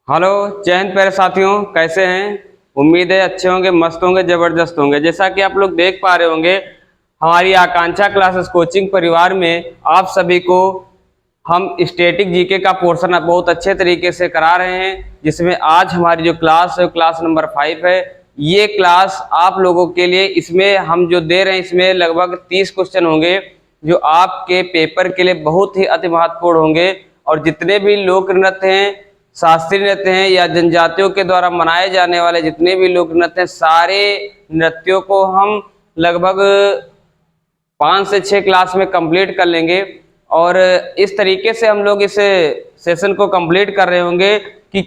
Hello. जय हिंद प्यारे साथियों, कैसे हैं? उम्मीद है अच्छे होंगे, मस्त होंगे, जबरदस्त होंगे। जैसा कि आप लोग देख पा रहे होंगे, हमारी आकांक्षा क्लासेस कोचिंग परिवार में आप सभी को हम स्टैटिक जीके का पोर्शन बहुत अच्छे तरीके से करा रहे हैं, जिसमें आज हमारी जो क्लास है क्लास नंबर 5 है। ये क्लास आप लोगों के लिए, इसमें हम जो दे रहे हैं इसमें लगभग 30 क्वेश्चन होंगे जो आपके पेपर के लिए बहुत ही अति महत्वपूर्ण होंगे। और जितने भी लोक नृत्य हैं, शास्त्रीय नृत्य हैं या जनजातियों के द्वारा मनाए जाने वाले जितने भी लोक नृत्य हैं, सारे नृत्यों को हम लगभग 5 से 6 क्लास में कंप्लीट कर लेंगे। और इस तरीके से हम लोग इस सेशन को कंप्लीट कर रहे होंगे कि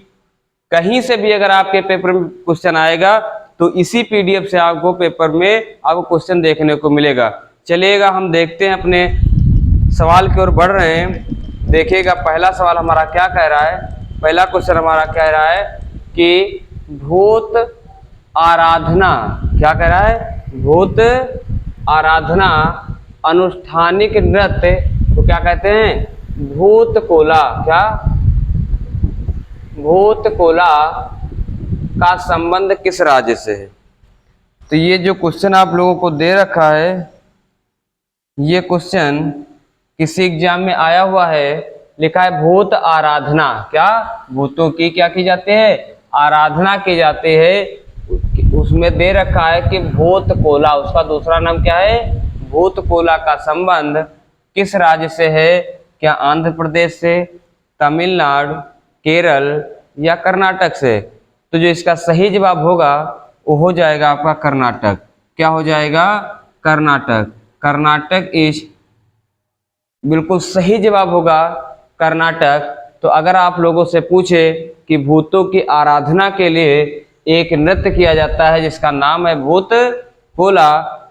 कहीं से भी अगर आपके पेपर में क्वेश्चन आएगा तो इसी पीडीएफ से आपको पेपर में आपको क्वेश्चन देखने को मिलेगा। चलिएगा हम देखते हैं, अपने सवाल की ओर बढ़ रहे हैं। देखिएगा पहला सवाल हमारा क्या कह रहा है। पहला क्वेश्चन हमारा कह रहा है कि भूत आराधना, क्या कह रहा है? भूत आराधना अनुष्ठानिक नृत्य को क्या कहते हैं? भूत कोला। क्या? भूत कोला का संबंध किस राज्य से है? तो ये जो क्वेश्चन आप लोगों को दे रखा है, ये क्वेश्चन किसी एग्जाम में आया हुआ है। लिखा है भूत आराधना। क्या? भूतों की क्या की जाती है? आराधना की जाती है। उसमें दे रखा है कि भूत कोला, उसका दूसरा नाम क्या है? भूत कोला का संबंध किस राज्य से है? क्या आंध्र प्रदेश से, तमिलनाडु, केरल या कर्नाटक से? तो जो इसका सही जवाब होगा वो हो जाएगा आपका कर्नाटक। क्या हो जाएगा? कर्नाटक। कर्नाटक इस बिल्कुल सही जवाब होगा, कर्नाटक। तो अगर आप लोगों से पूछे कि भूतों की आराधना के लिए एक नृत्य किया जाता है जिसका नाम है भूत कोला,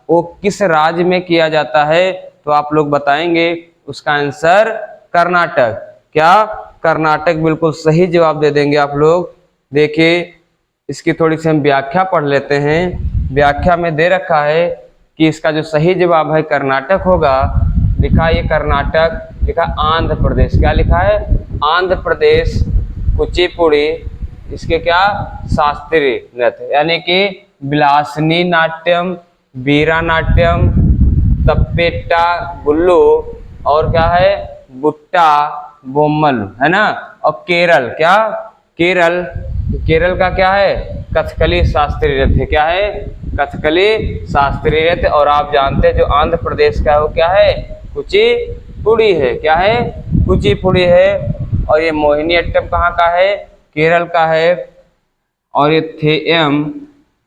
वो किस राज्य में किया जाता है, तो आप लोग बताएंगे उसका आंसर कर्नाटक। क्या? कर्नाटक बिल्कुल सही जवाब दे देंगे आप लोग। देखिए इसकी थोड़ी सी हम व्याख्या पढ़ लेते हैं। व्याख्या में दे रखा है कि इसका जो सही जवाब है कर्नाटक होगा। लिखा है ये कर्नाटक, लिखा आंध्र प्रदेश। क्या लिखा है? आंध्र प्रदेश कुचिपुड़ी, इसके क्या? शास्त्रीय नृत्य, यानी कि विलासिनी नाट्यम, वीरा नाट्यम, तप्पेटा गुल्लू और क्या है? बुट्टा बोम्मल, है ना। और केरल, क्या? केरल, केरल का क्या है? कथकली शास्त्रीय नृत्य। क्या है? कथकली शास्त्रीय नृत्य। और आप जानते हैं जो आंध्र प्रदेश का है वो क्या है? कुचिपुड़ी है। क्या है? कुचिपुड़ी है। और ये मोहिनीअट्टम कहाँ का है? केरल का है। और ये थेयम,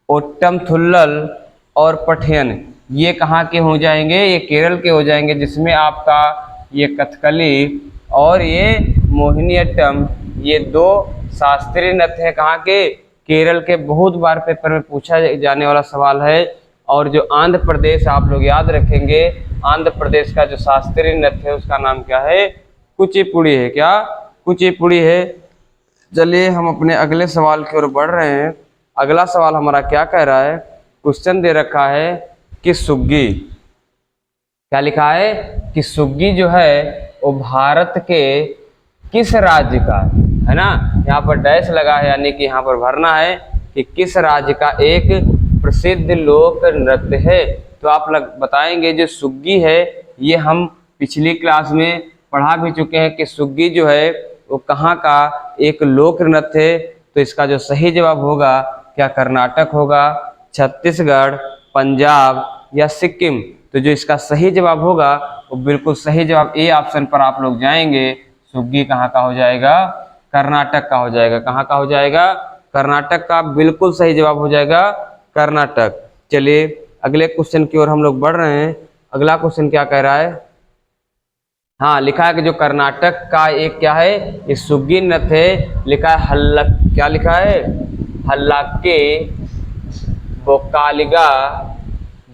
ओट्टम थुल्लल और पठयन ये कहाँ के हो जाएंगे? ये केरल के हो जाएंगे, जिसमें आपका ये कथकली और ये मोहिनीअट्टम ये दो शास्त्रीय नृत्य है। कहाँ के? केरल के। बहुत बार पेपर में पूछा जाने वाला सवाल है। और जो आंध्र प्रदेश, आप लोग याद रखेंगे, आंध्र प्रदेश का जो शास्त्रीय नृत्य है उसका नाम क्या है? कुचिपुड़ी है। क्या? कुचिपुड़ी है। चलिए हम अपने अगले सवाल की ओर बढ़ रहे हैं। अगला सवाल हमारा क्या कह रहा है? क्वेश्चन दे रखा है कि सुग्गी, क्या लिखा है? कि सुग्गी जो है वो भारत के किस राज्य का, है ना। यहाँ पर डैश लगा है, यानी कि यहाँ पर भरना है कि किस राज्य का एक प्रसिद्ध लोक नृत्य है। तो आप लोग बताएंगे जो सुग्गी है ये हम पिछली क्लास में पढ़ा भी चुके हैं कि सुग्गी जो है वो कहाँ का एक लोक नृत्य है। तो इसका जो सही जवाब होगा क्या कर्नाटक होगा, छत्तीसगढ़, पंजाब या सिक्किम। तो जो इसका सही जवाब होगा वो बिल्कुल सही जवाब ए ऑप्शन पर आप लोग जाएंगे। सुग्गी कहाँ का हो जाएगा? कर्नाटक का हो जाएगा। कहाँ का हो जाएगा? कर्नाटक का बिल्कुल सही जवाब हो जाएगा कर्नाटक। चलिए अगले क्वेश्चन की ओर हम लोग बढ़ रहे हैं। अगला क्वेश्चन क्या कह रहा है? हाँ, लिखा है कि जो कर्नाटक का एक क्या है, ये सुग्गी नृत्य है। लिखा है हल्लक, क्या लिखा है? हल्लाके बोकालिगा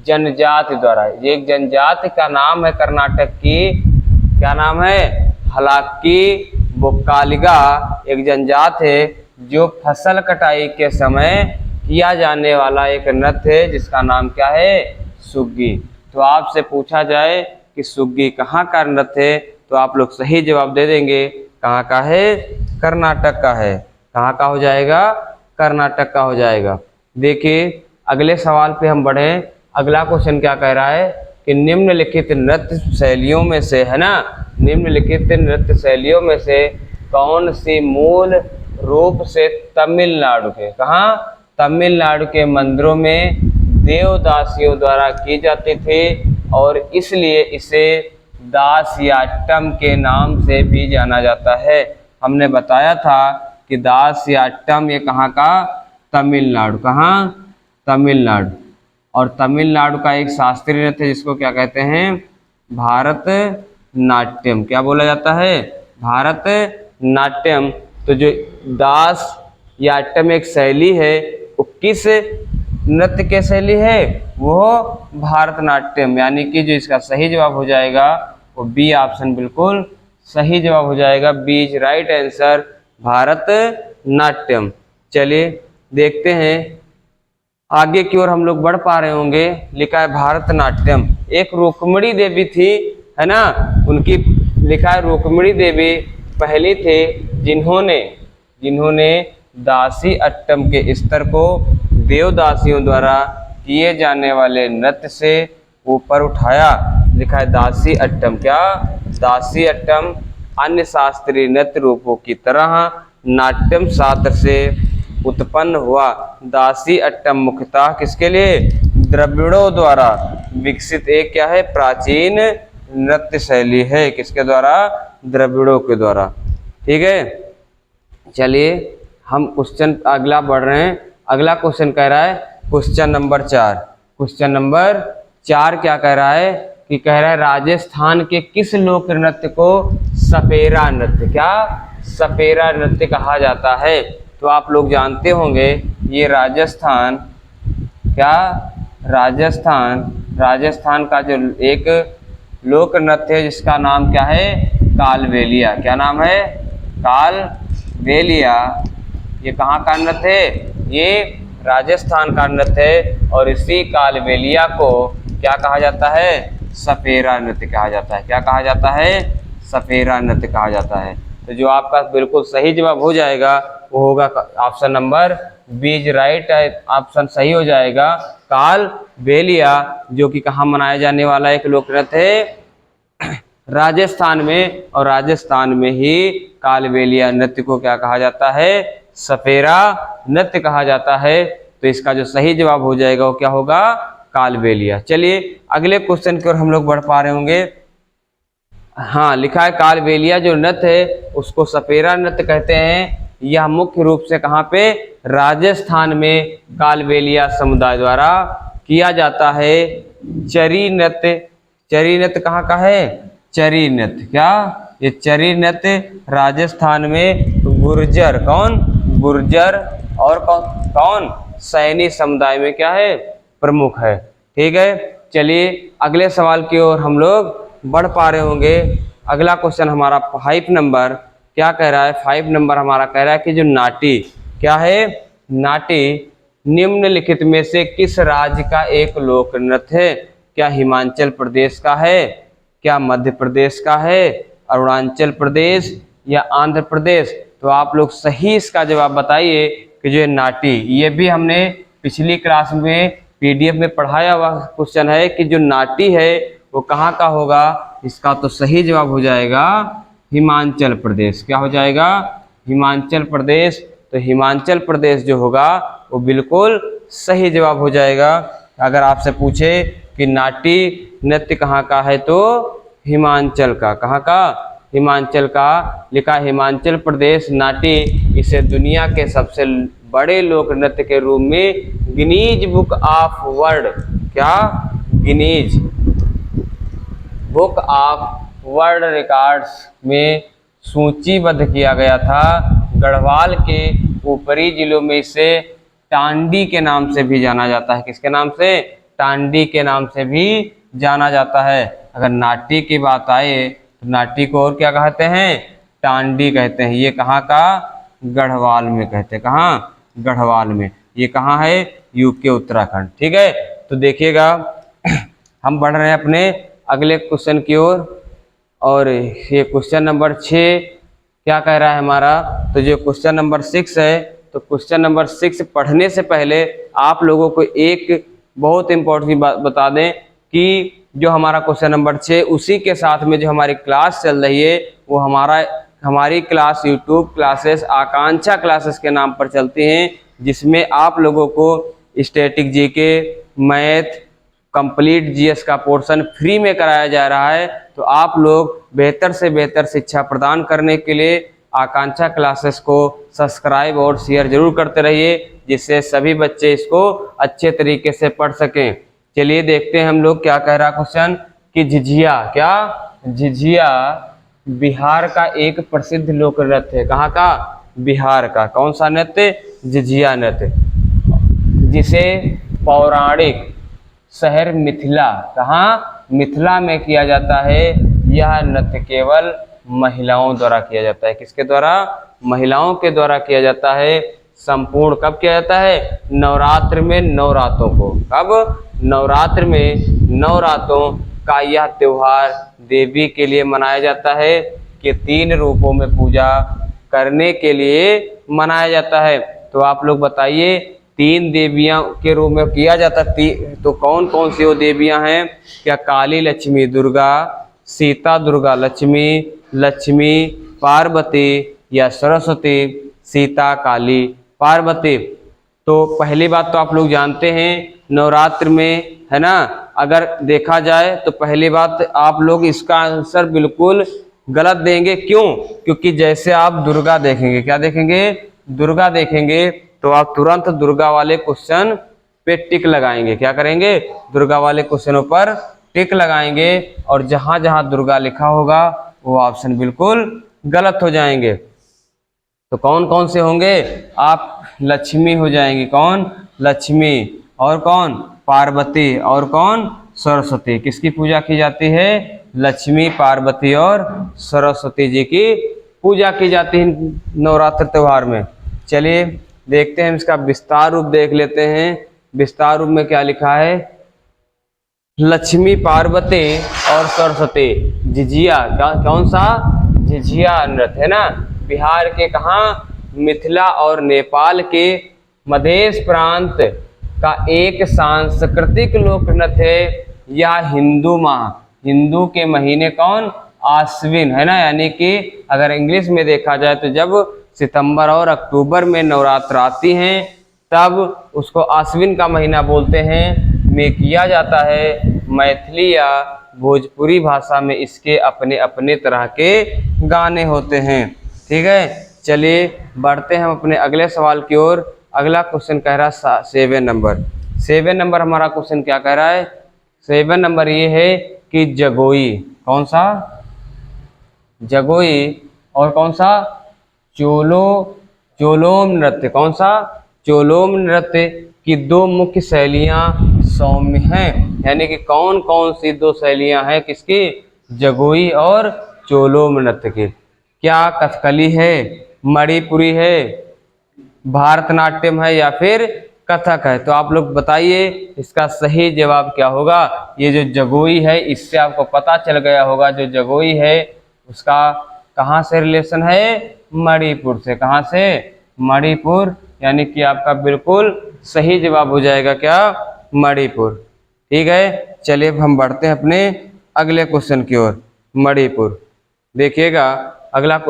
जनजाति द्वारा। ये एक जनजाति का नाम है कर्नाटक की। क्या नाम है? हलाकी बोकालिगा एक जनजाति है जो फसल कटाई के समय किया जाने वाला एक नृत्य है जिसका नाम क्या है? सुग्गी। तो आपसे पूछा जाए कि सुग्गी कहाँ का नृत्य है तो आप लोग सही जवाब दे देंगे। कहाँ का है? कर्नाटक का है। कहाँ का हो जाएगा? कर्नाटक का हो जाएगा। देखिए अगले सवाल पे हम बढ़े। अगला क्वेश्चन क्या कह रहा है कि निम्नलिखित नृत्य शैलियों में से, है ना, निम्नलिखित नृत्य शैलियों में से कौन सी मूल रूप से तमिलनाडु के, कहाँ, तमिलनाडु के मंदिरों में देवदासियों द्वारा की जाती थी और इसलिए इसे दासयाट्टम के नाम से भी जाना जाता है। हमने बताया था कि दासयाट्टम ये कहाँ का? तमिलनाडु। कहाँ? तमिलनाडु। और तमिलनाडु का एक शास्त्रीय नृत्य जिसको क्या कहते हैं? भारत नाट्यम। क्या बोला जाता है? भारत नाट्यम। तो जो दास याट्टम एक शैली है वो किस नृत्य के शैली है? वो भारतनाट्यम। यानी कि जो इसका सही जवाब हो जाएगा वो बी ऑप्शन बिल्कुल सही जवाब हो जाएगा। B is right answer, Bharatanatyam. चलिए देखते हैं आगे की ओर हम लोग बढ़ पा रहे होंगे। लिखा है भारतनाट्यम। एक रुक्मिणी देवी थी, है ना, उनकी लिखा है रुक्मिणी देवी पहली थे जिन्होंने दासी अट्टम के स्तर को देवदासियों द्वारा किए जाने वाले नृत्य से ऊपर उठाया। लिखा है दासी अट्टम। क्या? दासी अट्टम अन्य शास्त्रीय नृत्य रूपों की तरह नाट्यम शास्त्र से उत्पन्न हुआ। दासी अट्टम मुख्यतः किसके लिए? द्रविड़ों द्वारा विकसित एक क्या है? प्राचीन नृत्य शैली है। किसके द्वारा? द्रविड़ों के द्वारा। ठीक है, चलिए हम क्वेश्चन अगला बढ़ रहे हैं। अगला क्वेश्चन कह रहा है क्वेश्चन नंबर 4। क्वेश्चन नंबर 4 क्या कह रहा है कि कह रहा है राजस्थान के किस लोक नृत्य को सपेरा नृत्य, क्या, सपेरा नृत्य कहा जाता है? तो आप लोग जानते होंगे ये राजस्थान, क्या, राजस्थान का जो एक लोक नृत्य है जिसका नाम क्या है? कालबेलिया। क्या नाम है? कालबेलिया। ये कहाँ का नृत्य है? ये राजस्थान का नृत्य है और इसी कालबेलिया को क्या कहा जाता है? सपेरा नृत्य कहा जाता है। क्या कहा जाता है? सपेरा नृत्य कहा जाता है। तो जो आपका बिल्कुल सही जवाब हो जाएगा वो होगा option number B is right option सही हो जाएगा। कालबेलिया जो कि कहाँ मनाया जाने वाला एक लोक नृत्य है? राजस्थान में। और राजस्थान में ही कालबेलिया नृत्य को क्या कहा जाता है? सपेरा नृत्य कहा जाता है। तो इसका जो सही जवाब हो जाएगा वो क्या होगा? कालबेलिया। चलिए अगले क्वेश्चन की ओर हम लोग बढ़ पा रहे होंगे। हाँ, लिखा है कालबेलिया जो नृत्य है उसको सपेरा नृत्य कहते हैं। यह मुख्य रूप से कहाँ पे? राजस्थान में कालबेलिया समुदाय द्वारा किया जाता है। चरी नृत्य कहाँ का है? चरी नृत्य। क्या? ये चरी नृत्य राजस्थान में गुर्जर, कौन? गुर्जर और कौन? सैनी समुदाय में क्या है? प्रमुख है। ठीक है, चलिए अगले सवाल की ओर हम लोग बढ़ पा रहे होंगे। अगला क्वेश्चन हमारा 5 नंबर क्या कह रहा है? 5 नंबर हमारा कह रहा है कि जो नाटी, क्या है? नाटी निम्नलिखित में से किस राज्य का एक लोक नृत्य है? क्या हिमाचल प्रदेश का है? क्या मध्य प्रदेश का है? अरुणाचल प्रदेश या आंध्र प्रदेश? तो आप लोग सही इसका जवाब बताइए कि जो नाटी, ये भी हमने पिछली क्लास में पीडीएफ में पढ़ाया हुआ क्वेश्चन है कि जो नाटी है वो कहाँ का होगा? इसका तो सही जवाब हो जाएगा हिमाचल प्रदेश। क्या हो जाएगा? हिमाचल प्रदेश। तो हिमाचल प्रदेश जो होगा वो बिल्कुल सही जवाब हो जाएगा। अगर आपसे पूछे कि नाटी नृत्य कहाँ का है तो हिमाचल का। कहाँ का? हिमाचल का। लिखा हिमाचल प्रदेश नाटी इसे दुनिया के सबसे बड़े लोक नृत्य के रूप में गिनीज बुक ऑफ वर्ल्ड, क्या, Guinness book of world records में सूचीबद्ध किया गया था। गढ़वाल के ऊपरी जिलों में इसे टांडी के नाम से भी जाना जाता है। किसके नाम से? टांडी के नाम से भी जाना जाता है। अगर नाटी की बात आए तो नाटी को और क्या कहते हैं? टांडी कहते हैं। ये कहाँ का? गढ़वाल में कहते हैं। कहाँ? गढ़वाल में। ये कहाँ है? यूके उत्तराखंड। ठीक है, तो देखिएगा हम बढ़ रहे हैं अपने अगले क्वेश्चन की ओर और ये क्वेश्चन नंबर 6 क्या कह रहा है हमारा तो जो क्वेश्चन नंबर 6 है, तो क्वेश्चन नंबर 6 पढ़ने से पहले आप लोगों को एक बहुत इंपॉर्टेंट बात बता दें कि जो हमारा क्वेश्चन नंबर 6 उसी के साथ में जो हमारी क्लास चल रही है वो हमारी क्लास यूट्यूब क्लासेस आकांक्षा क्लासेस के नाम पर चलती हैं, जिसमें आप लोगों को static GK, math, complete GS का पोर्शन फ्री में कराया जा रहा है। तो आप लोग बेहतर से बेहतर शिक्षा प्रदान करने के लिए आकांक्षा क्लासेस को सब्सक्राइब और शेयर जरूर करते रहिए, जिससे सभी बच्चे इसको अच्छे तरीके से पढ़ सकें। चलिए देखते हैं हम लोग क्या कह रहा क्वेश्चन कि झिझिया, क्या झिझिया बिहार का एक प्रसिद्ध लोक नृत्य है। कहाँ का? बिहार का। कौन सा नृत्य? झिझिया नृत्य, जिसे पौराणिक शहर मिथिला, कहाँ? मिथिला में किया जाता है। यह नृत्य केवल महिलाओं द्वारा किया जाता है। किसके द्वारा? महिलाओं के द्वारा किया जाता है। संपूर्ण कब किया जाता है? नवरात्र में 9 रातों को। कब? नवरात्र में 9 रातों का यह त्योहार देवी के लिए मनाया जाता है कि 3 रूपों में पूजा करने के लिए मनाया जाता है। तो आप लोग बताइए 3 देवियां के रूप में किया जाता तो कौन कौन सी वो देवियां हैं? क्या काली लक्ष्मी दुर्गा, सीता दुर्गा लक्ष्मी, लक्ष्मी पार्वती या सरस्वती? सीता काली पार्वती। तो पहली बात तो आप लोग जानते हैं नवरात्र में, है ना, अगर देखा जाए तो पहली बात आप लोग इसका आंसर बिल्कुल गलत देंगे। क्यों? क्योंकि जैसे आप दुर्गा देखेंगे, क्या देखेंगे? दुर्गा देखेंगे तो आप तुरंत दुर्गा वाले क्वेश्चन पे टिक लगाएंगे। क्या करेंगे? दुर्गा वाले क्वेश्चनों पर टिक लगाएंगे, और जहां जहां दुर्गा लिखा होगा वो ऑप्शन बिल्कुल गलत हो जाएंगे। तो कौन कौन से होंगे? आप लक्ष्मी हो जाएंगी। कौन? लक्ष्मी। और कौन? पार्वती। और कौन? सरस्वती। किसकी पूजा की जाती है? लक्ष्मी, पार्वती और सरस्वती जी की पूजा की जाती है नवरात्र त्योहार में। चलिए देखते हैं, इसका विस्तार रूप देख लेते हैं। विस्तार रूप में क्या लिखा है? लक्ष्मी, पार्वती और सरस्वती झिझिया का कौन सा? झिझिया नृत्य, है ना, बिहार के कहाँ? मिथिला और नेपाल के मधेश प्रांत का एक सांस्कृतिक लोक नृत्य है। यह हिंदू के महीने कौन? आश्विन, है ना, यानी कि अगर इंग्लिश में देखा जाए तो जब सितंबर और अक्टूबर में नवरात्र आती हैं तब उसको आश्विन का महीना बोलते हैं, में किया जाता है। मैथिली या भोजपुरी भाषा में इसके अपने अपने तरह के गाने होते हैं। ठीक है, चलिए बढ़ते हैं हम अपने अगले सवाल की ओर। अगला क्वेश्चन कह रहा है 7 नंबर। 7 नंबर हमारा क्वेश्चन क्या कह रहा है? 7 नंबर ये है कि जगोई, कौन सा? जगोई और कौन सा? चोलोम नृत्य। कौन सा? चोलोम नृत्य की 2 मुख्य शैलियां सौम्य हैं। यानी कि कौन कौन सी 2 शैलियां हैं किसकी? जगोई और चोलोम नृत्य की। क्या कथकली है, मणिपुरी है, भारतनाट्यम है या फिर कथक है? तो आप लोग बताइए इसका सही जवाब क्या होगा। ये जो जगोई है इससे आपको पता चल गया होगा, जो जगोई है उसका कहाँ से रिलेशन है? मणिपुर से। कहाँ से? मणिपुर, यानी कि आपका बिल्कुल सही जवाब हो जाएगा क्या? मणिपुर। ठीक है, चलिए हम बढ़ते हैं अपने अगले क्वेश्चन की ओर। मणिपुर देखिएगा अगला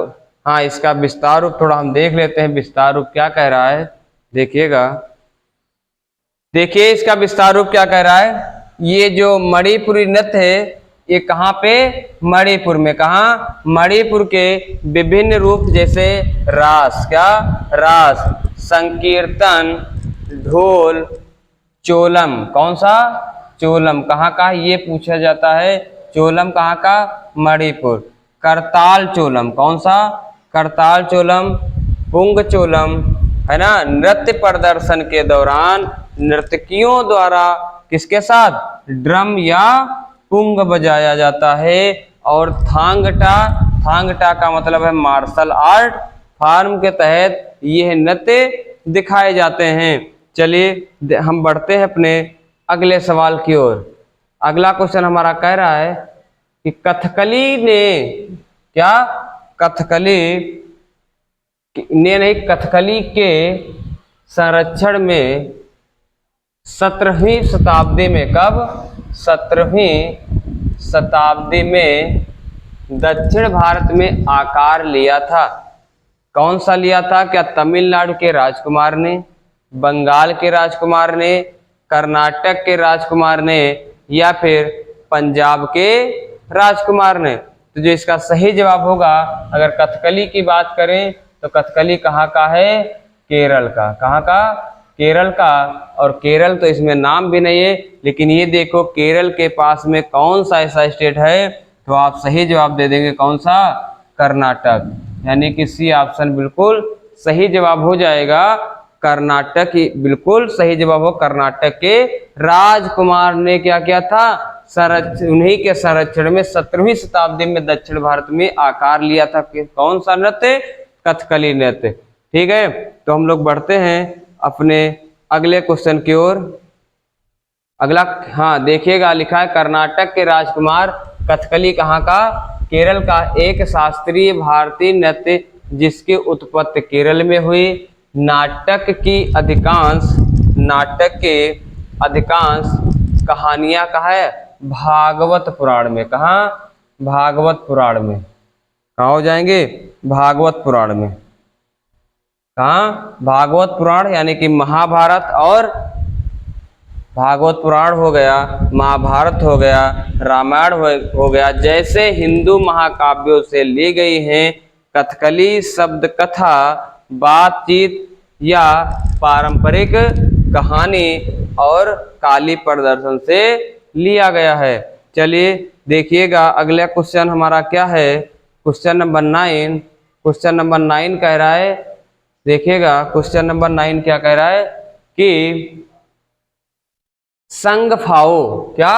हाँ, इसका विस्तार रूप थोड़ा हम देख लेते हैं। विस्तार रूप क्या कह रहा है देखिएगा। देखिए इसका विस्तार रूप क्या कह रहा है। ये जो मणिपुरी नृत्य है ये कहाँ पे? मणिपुर में। कहाँ? मणिपुर के विभिन्न रूप जैसे रास, क्या? रास, संकीर्तन, ढोल, चोलम। कौन सा? चोलम कहाँ का? ये पूछा जाता है। चोलम कहाँ का? मणिपुर। करताल चोलम, कौन सा? करताल चोलम, पुंग चोलम, है ना। नृत्य प्रदर्शन के दौरान नर्तकियों द्वारा किसके साथ? ड्रम या पुंग बजाया जाता है। और थांगटा का मतलब है मार्शल आर्ट फॉर्म के तहत यह नृत्य दिखाए जाते हैं। चलिए हम बढ़ते हैं अपने अगले सवाल की ओर। अगला क्वेश्चन हमारा कह रहा है कि कथकली ने क्या? कथकली ने नहीं, कथकली के संरक्षण में 17वीं शताब्दी में, कब? 17वीं शताब्दी में दक्षिण भारत में आकार लिया था। कौन सा लिया था? क्या तमिलनाडु के राजकुमार ने, बंगाल के राजकुमार ने, कर्नाटक के राजकुमार ने, या फिर पंजाब के राजकुमार ने? तो जो इसका सही जवाब होगा, अगर कथकली की बात करें तो कथकली कहाँ का है? केरल का। कहाँ का? केरल का। और केरल तो इसमें नाम भी नहीं है, लेकिन ये देखो केरल के पास में कौन सा ऐसा स्टेट है, तो आप सही जवाब दे देंगे कौन सा? कर्नाटक। यानी कि सी ऑप्शन बिल्कुल सही जवाब हो जाएगा। कर्नाटक ही बिल्कुल सही जवाब हो। कर्नाटक के राजकुमार ने क्या किया था? उन्हीं के संरक्षण में 17वीं शताब्दी में दक्षिण भारत में आकार लिया था। कौन सा नृत्य? कथकली नृत्य। ठीक है, तो हम लोग बढ़ते हैं अपने अगले क्वेश्चन की ओर। अगला, हाँ देखिएगा, लिखा है कर्नाटक के राजकुमार कथकली कहाँ का? केरल का एक शास्त्रीय भारतीय नृत्य जिसकी उत्पत्ति केरल में हुई। नाटक के अधिकांश कहानियां कहाँ है? भागवत पुराण में। कहाँ? भागवत पुराण में। कहाँ हो जाएंगे? भागवत पुराण में। कहाँ? भागवत पुराण, यानी कि महाभारत और भागवत पुराण हो गया, महाभारत हो गया, रामायण हो गया, जैसे हिंदू महाकाव्यों से ली गई हैं। कथकली शब्द कथा, बातचीत या पारंपरिक कहानी और काली प्रदर्शन से लिया गया है। चलिए देखिएगा अगला क्वेश्चन हमारा क्या है? Question number 9। क्वेश्चन नंबर 9 कह रहा है, देखिएगा क्वेश्चन नंबर 9 क्या कह रहा है कि संगफाओ, क्या?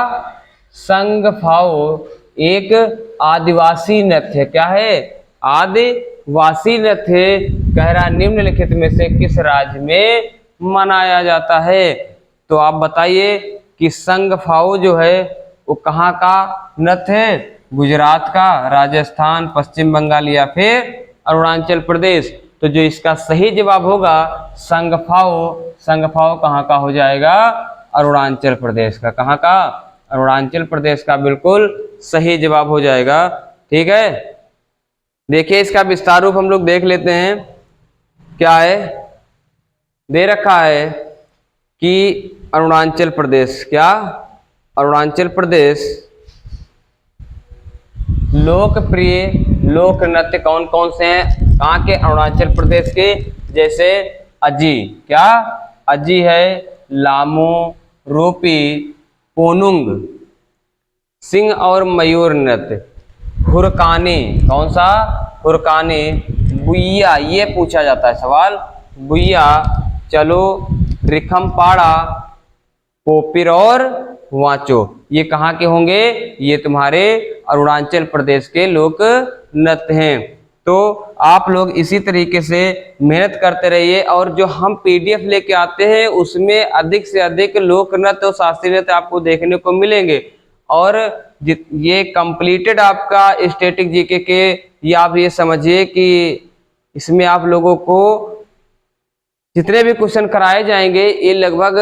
संगफाओ एक आदिवासी नृत्य। क्या है? आदिवासी नृत्य। कह रहा निम्नलिखित में से किस राज्य में मनाया जाता है? तो आप बताइए कि संगफाओ जो है वो कहाँ का नृत्य है? गुजरात का, राजस्थान, पश्चिम बंगाल या फिर अरुणाचल प्रदेश? तो जो इसका सही जवाब होगा संगफाओ, संगफाओ कहाँ का हो जाएगा? अरुणाचल प्रदेश का। कहाँ का? अरुणाचल प्रदेश का बिल्कुल सही जवाब हो जाएगा। ठीक है, देखिए इसका विस्तार रूप हम लोग देख लेते हैं। क्या है? दे रखा है कि अरुणाचल प्रदेश, क्या? अरुणाचल प्रदेश लोकप्रिय लोक नृत्य कौन कौन से हैं? कहाँ के? अरुणाचल प्रदेश के। जैसे अजी, क्या? अजी है, लामो, रूपी, पोनुंग, सिंह और मयूर नृत्य, हुरकानी, कौन सा? हुरकानी, बुइया, ये पूछा जाता है सवाल, बुइया, चलो, रिखमपाड़ा, पोपिर और वांचो, ये कहाँ के होंगे? ये तुम्हारे अरुणाचल प्रदेश के लोक नृत्य हैं। तो आप लोग इसी तरीके से मेहनत करते रहिए, और जो हम पीडीएफ लेके आते हैं उसमें अधिक से अधिक लोक नृत्य और शास्त्रीय नृत्य आपको देखने को मिलेंगे। और ये कंप्लीटेड आपका स्टैटिक जीके के, ये आप ये समझिए कि इसमें आप लोगों को जितने भी क्वेश्चन कराए जाएंगे ये लगभग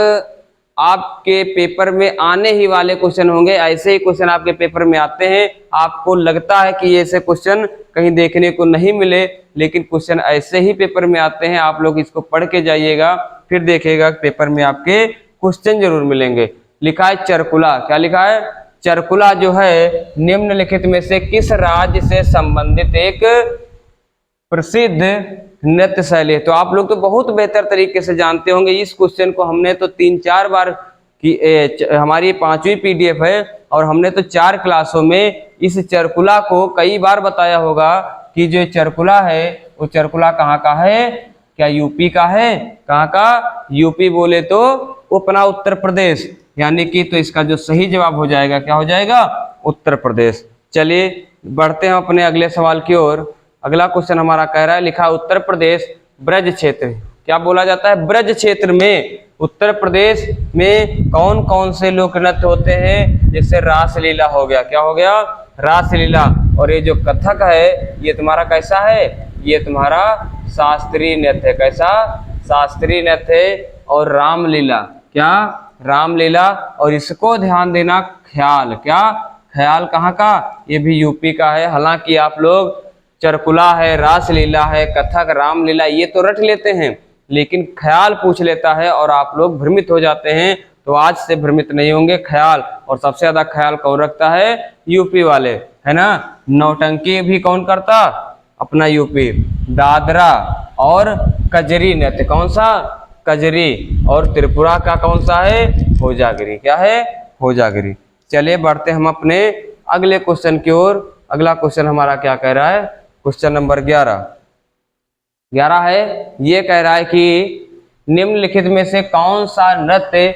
आपके पेपर में आने ही वाले क्वेश्चन होंगे। ऐसे ही क्वेश्चन आपके पेपर में आते हैं, आपको लगता है कि ऐसे क्वेश्चन कहीं देखने को नहीं मिले, लेकिन क्वेश्चन ऐसे ही पेपर में आते हैं। आप लोग इसको पढ़ के जाइएगा, फिर देखिएगा पेपर में आपके क्वेश्चन जरूर मिलेंगे। लिखा है चरकुला, क्या लिखा है? चरकुला जो है निम्नलिखित में से किस राज्य से संबंधित एक प्रसिद्ध नृत्य शैली है? तो आप लोग तो बहुत बेहतर तरीके से जानते होंगे इस क्वेश्चन को। हमने तो 3-4 बार की, हमारी 5वीं पीडीएफ है और हमने तो 4 क्लासों में इस चरकुला को कई बार बताया होगा कि जो चरकुला है वो चरकुला कहाँ का है? क्या यूपी का है? कहाँ का? यूपी बोले तो अपना उत्तर प्रदेश, यानी कि तो इसका जो सही जवाब हो जाएगा क्या हो जाएगा? उत्तर प्रदेश। चलिए बढ़ते हैं अपने अगले सवाल की ओर। अगला क्वेश्चन हमारा कह रहा है, लिखा उत्तर प्रदेश ब्रज क्षेत्र, क्या बोला जाता है? ब्रज क्षेत्र में उत्तर प्रदेश में कौन कौन से लोक नृत्य होते हैं? जैसे रासलीला हो गया, क्या हो गया? रासलीला। और ये जो कथक है ये तुम्हारा कैसा है? ये तुम्हारा शास्त्रीय नृत्य है। कैसा? शास्त्रीय नृत्य है। और रामलीला, क्या? रामलीला। और इसको ध्यान देना, ख्याल, क्या? ख्याल कहाँ का? ये भी यूपी का है। हालांकि आप लोग चरकुला है, रासलीला है, कथक, रामलीला ये तो रट लेते हैं, लेकिन ख्याल पूछ लेता है और आप लोग भ्रमित हो जाते हैं। तो आज से भ्रमित नहीं होंगे, ख्याल। और सबसे ज्यादा ख्याल कौन रखता है? यूपी वाले, है ना। नौटंकी भी कौन करता? अपना यूपी। दादरा और कजरी नृत्य, कौन सा? कजरी। और त्रिपुरा का कौन सा है? होजागिरी। क्या है? होजागिरी। चलिए बढ़ते हम अपने अगले क्वेश्चन की ओर। अगला क्वेश्चन हमारा क्या कह रहा है? क्वेश्चन नंबर 11 है। ये कह रहा है कि निम्नलिखित में से कौन सा नृत्य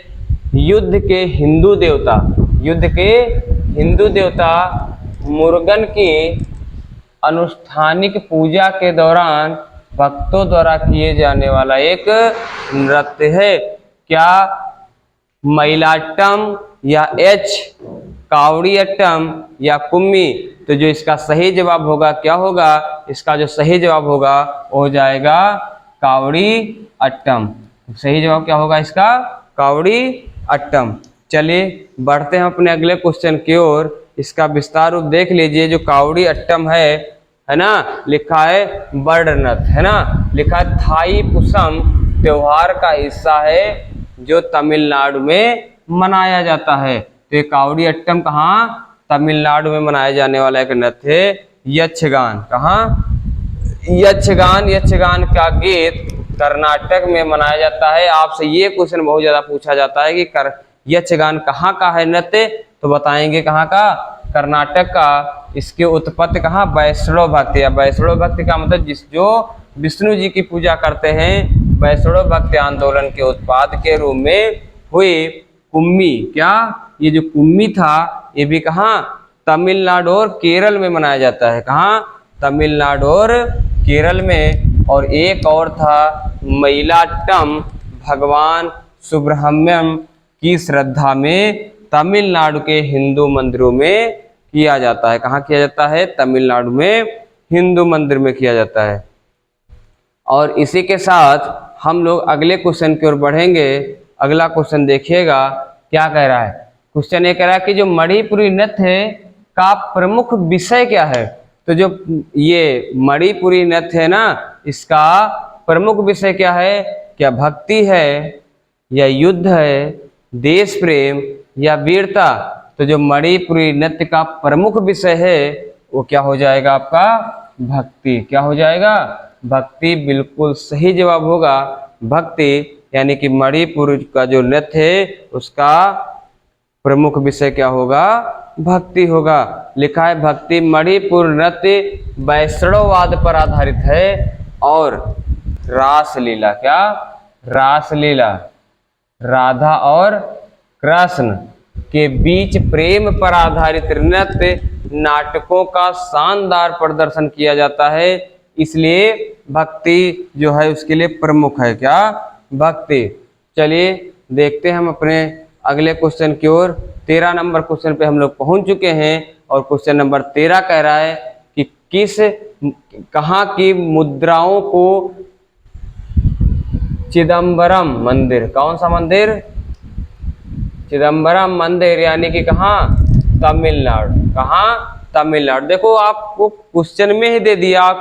युद्ध के हिंदू देवता मुरुगन की अनुष्ठानिक पूजा के दौरान भक्तों द्वारा किए जाने वाला एक नृत्य है? क्या महिलाट्टम या कावड़ियट्टम या कुम्मी? तो जो इसका सही जवाब होगा क्या होगा? इसका जो सही जवाब होगा वो हो जाएगा कावड़ी अट्टम। सही जवाब क्या होगा इसका? कावड़ी अट्टम। चलिए बढ़ते हैं अपने अगले क्वेश्चन की ओर। इसका विस्तार रूप देख लीजिए। जो कावड़ी अट्टम है ना, लिखा है बर्ड नृत्य, है ना, लिखा है थाई पुसम त्योहार का हिस्सा है जो तमिलनाडु में मनाया जाता है। तो ये कावड़ी अट्टम कहाँ? तमिलनाडु में मनाया जाने वाला एक नृत्य है। यक्षगान, कहाँ? यक्षगान का गीत कर्नाटक में मनाया जाता है। आपसे ये क्वेश्चन बहुत ज्यादा पूछा जाता है कि यक्षगान कहाँ का है नृत्य? तो बताएंगे कहाँ का? कर्नाटक का। इसकी उत्पत्ति कहाँ? वैष्णव भक्ति। या वैष्णव भक्ति का मतलब जो विष्णु जी की पूजा करते हैं, वैष्णव भक्ति आंदोलन के उत्पाद के रूप में हुई कुम्मी। क्या? ये जो कुम्मी था ये भी कहाँ? तमिलनाडु और केरल में मनाया जाता है। कहाँ? तमिलनाडु और केरल में। और एक और था महिलाट्टम, भगवान सुब्रह्मण्यम की श्रद्धा में तमिलनाडु के हिंदू मंदिरों में किया जाता है। कहाँ किया जाता है? तमिलनाडु में हिंदू मंदिर में किया जाता है। और इसी के साथ हम लोग अगले क्वेश्चन की ओर बढ़ेंगे। अगला क्वेश्चन देखिएगा क्या कह रहा है। क्वेश्चन ये कह रहा है कि जो मणिपुरी नृत्य का प्रमुख विषय क्या है? तो जो ये मणिपुरी नृत्य है ना, इसका प्रमुख विषय क्या है? क्या भक्ति है या युद्ध है, देश प्रेम या वीरता? तो जो मणिपुरी नृत्य का प्रमुख विषय है वो क्या हो जाएगा आपका? भक्ति। क्या हो जाएगा? भक्ति। बिल्कुल सही जवाब होगा भक्ति। यानी कि मणिपुर का जो नृत्य है उसका प्रमुख विषय क्या होगा? भक्ति होगा। लिखा है भक्ति। मणिपुर नृत्य वैष्णववाद पर आधारित है और रासलीला, क्या? रासलीला, राधा और कृष्ण के बीच प्रेम पर आधारित नृत्य नाटकों का शानदार प्रदर्शन किया जाता है। इसलिए भक्ति जो है उसके लिए प्रमुख है। क्या? भक्ति। चलिए देखते हैं हम अपने अगले क्वेश्चन की ओर। 13 नंबर क्वेश्चन पे हम लोग पहुंच चुके हैं। और क्वेश्चन नंबर 13 कह रहा है कि कहाँ की मुद्राओं को चिदम्बरम मंदिर, कौन सा मंदिर? चिदम्बरम मंदिर, यानी कि कहाँ? तमिलनाडु। कहाँ? तमिलनाडु। देखो आपको क्वेश्चन में ही दे दिया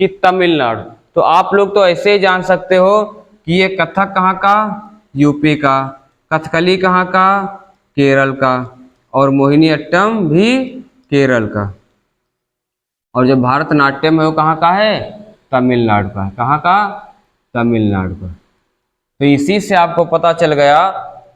कि तमिलनाडु, तो आप लोग तो ऐसे ही जान सकते हो कि ये कथक कहाँ का? यूपी का। कथकली कहाँ का? केरल का। और मोहिनी अट्टम भी केरल का। और जो भारतनाट्यम है वो कहाँ का है? तमिलनाडु का। कहाँ का? तमिलनाडु का। तो इसी से आपको पता चल गया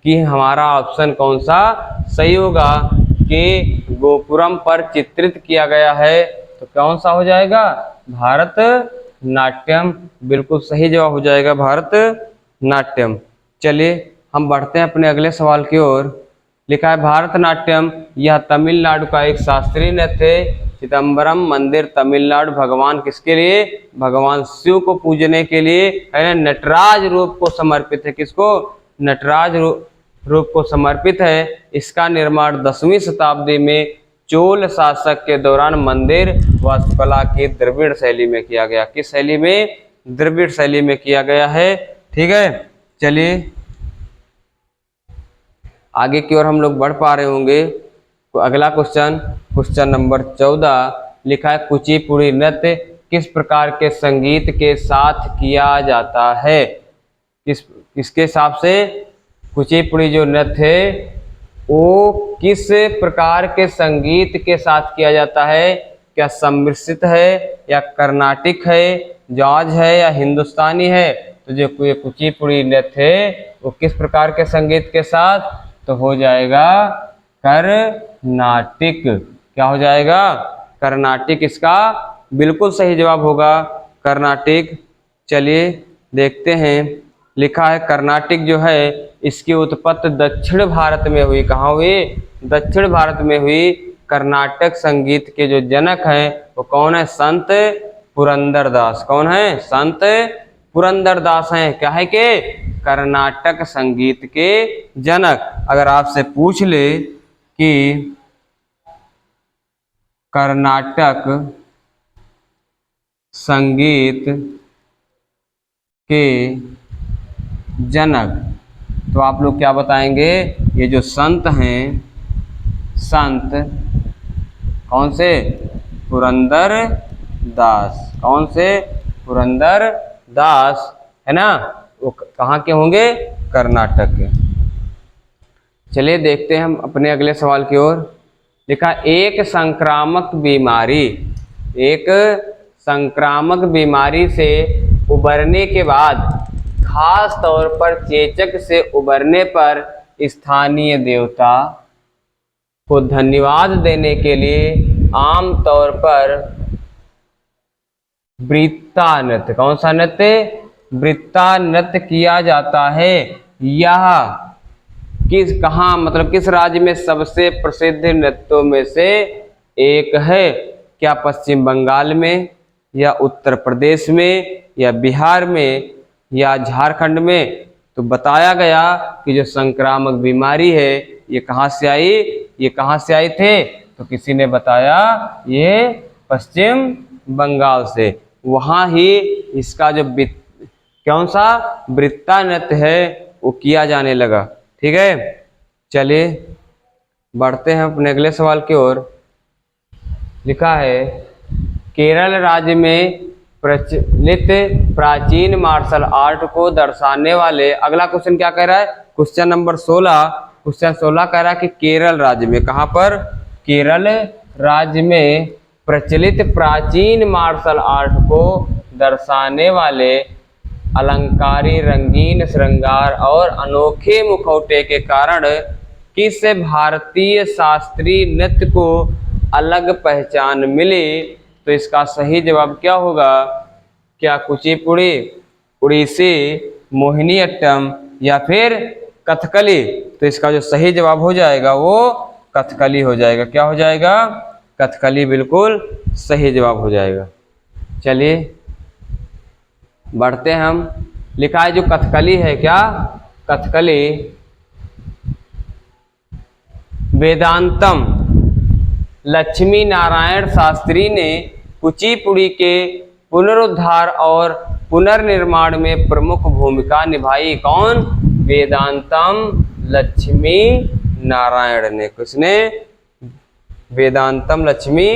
कि हमारा ऑप्शन कौन सा सही होगा कि गोपुरम पर चित्रित किया गया है। तो कौन सा हो जाएगा? भारतनाट्यम। बिल्कुल सही जवाब हो जाएगा भारतनाट्यम। चलिए हम बढ़ते हैं अपने अगले सवाल की ओर। लिखा है भारतनाट्यम यह तमिलनाडु का एक शास्त्रीय नृत्य है। चिदम्बरम मंदिर तमिलनाडु भगवान किसके लिए? भगवान शिव को पूजने के लिए, है ना, नटराज रूप को समर्पित है। किसको? नटराज रूप को समर्पित है। इसका निर्माण 10वीं शताब्दी में चोल शासक के दौरान मंदिर वास्तुकला की द्रविड़ शैली में किया गया। किस शैली में? द्रविड़ शैली में किया गया है। ठीक है, चलिए आगे की ओर हम लोग बढ़ पा रहे होंगे। तो अगला क्वेश्चन नंबर 14 लिखा है, कुचिपुड़ी नृत्य किस प्रकार के संगीत के साथ किया जाता है? किसके हिसाब से कुचिपुड़ी जो नृत्य है वो किस प्रकार के संगीत के साथ किया जाता है? क्या सम्मिश्रित है या कर्नाटिक है, जॉज है या हिंदुस्तानी है? तो जो कुचिपुड़ी नृत्य है वो किस प्रकार के संगीत के साथ? तो हो जाएगा कर्नाटिक। क्या हो जाएगा? कर्नाटिक इसका बिल्कुल सही जवाब होगा, कर्नाटिक। चलिए देखते हैं, लिखा है कर्नाटिक जो है इसकी उत्पत्ति दक्षिण भारत में हुई। कहाँ हुई? दक्षिण भारत में हुई। कर्नाटक संगीत के जो जनक हैं वो कौन है? संत पुरंदरदास। कौन है? संत पुरंदरदास हैं। क्या है के? कर्नाटक संगीत के जनक। अगर आपसे पूछ ले कि कर्नाटक संगीत के जनक तो आप लोग क्या बताएंगे? ये जो संत हैं, संत कौन से? पुरंदर दास। कौन से? पुरंदर दास, है ना? वो कहाँ के होंगे? कर्नाटक के। चलिए देखते हैं हम अपने अगले सवाल की ओर। लिखा, एक संक्रामक बीमारी से उबरने के बाद, खास तौर पर चेचक से उबरने पर स्थानीय देवता को धन्यवाद देने के लिए आम तौर पर वृत्ता नृत्य, कौन सा नृत्य? वृत्ता नृत्य किया जाता है। यह कहाँ मतलब किस राज्य में सबसे प्रसिद्ध नृत्यों में से एक है? क्या पश्चिम बंगाल में या उत्तर प्रदेश में या बिहार में या झारखंड में? तो बताया गया कि जो संक्रामक बीमारी है ये कहाँ से आई? ये कहाँ से आई थे? तो किसी ने बताया ये पश्चिम बंगाल से। वहाँ ही इसका जो कौन सा वृत्ता नृत्य है वो किया जाने लगा। ठीक है, चलिए बढ़ते हैं अपने अगले सवाल की ओर। लिखा है, केरल राज्य में प्रचलित प्राचीन मार्शल आर्ट को दर्शाने वाले, अगला क्वेश्चन क्या कह रहा है? क्वेश्चन नंबर 16 कह रहा है कि केरल राज्य में, कहाँ पर? केरल राज्य में प्रचलित प्राचीन मार्शल आर्ट को दर्शाने वाले अलंकारी रंगीन श्रृंगार और अनोखे मुखौटे के कारण किस भारतीय शास्त्रीय नृत्य को अलग पहचान मिली? तो इसका सही जवाब क्या होगा? क्या कुचिपुड़ी, उड़ीसी, मोहिनीअट्टम या फिर कथकली? तो इसका जो सही जवाब हो जाएगा वो कथकली हो जाएगा। क्या हो जाएगा? कथकली बिल्कुल सही जवाब हो जाएगा। चलिए बढ़ते हैं हम। लिखा है जो कथकली है, क्या? कथकली वेदांतम लक्ष्मी नारायण शास्त्री ने कुचिपुड़ी के पुनरुद्धार और पुनर्निर्माण में प्रमुख भूमिका निभाई। कौन? वेदांतम लक्ष्मी नारायण ने। किसने? वेदांतम लक्ष्मी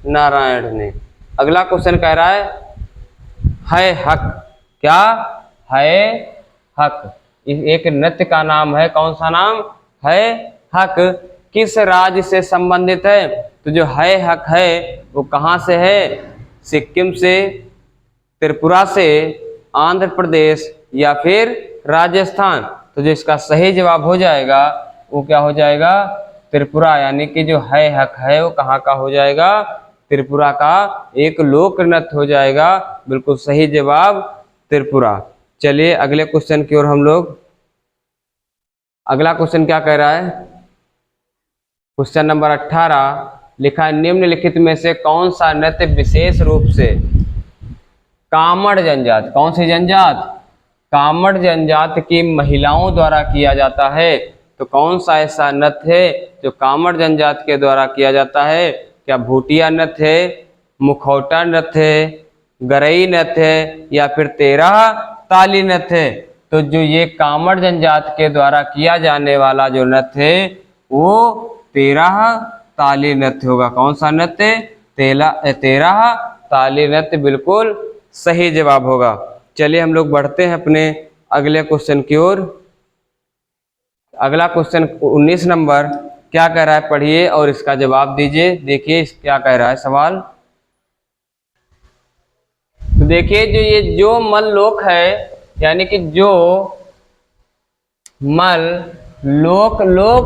नारायण ने। अगला क्वेश्चन कह रहा है हक। क्या है? हक एक नृत्य का नाम है। कौन सा नाम है? हक। किस राज्य से संबंधित है? तो जो है हक है वो कहाँ से है? सिक्किम से, त्रिपुरा से, आंध्र प्रदेश या फिर राजस्थान? तो जो इसका सही जवाब हो जाएगा वो क्या हो जाएगा? त्रिपुरा। यानी कि जो है हक है वो कहाँ का हो जाएगा? त्रिपुरा का एक लोक नृत्य हो जाएगा। बिल्कुल सही जवाब त्रिपुरा। चलिए अगले क्वेश्चन की ओर हम लोग। अगला क्वेश्चन क्या कह रहा है? क्वेश्चन नंबर 18 लिखा है, निम्नलिखित में से कौन सा नृत्य विशेष रूप से कामड़ जनजाति, कौन सी जनजात? कामड़ जनजाति की महिलाओं द्वारा किया जाता है? तो कौन सा ऐसा नृत्य है जो कामर जनजाति के द्वारा किया जाता है? क्या भूटिया नृत्य है, मुखौटा नृत्य है, गरई नृत्य है या फिर तेरह ताली नृत्य है? तो जो ये कामर जनजाति के द्वारा किया जाने वाला जो नृत्य है वो तेरह ताली नृत्य होगा। कौन सा नृत्य? तेरह ताली नृत्य बिल्कुल सही जवाब होगा। चलिए हम लोग बढ़ते हैं अपने अगले क्वेश्चन की ओर। अगला क्वेश्चन 19 नंबर क्या कह रहा है, पढ़िए और इसका जवाब दीजिए। देखिए क्या कह रहा है सवाल। तो देखिए जो मल्लोक है, यानी कि जो लोक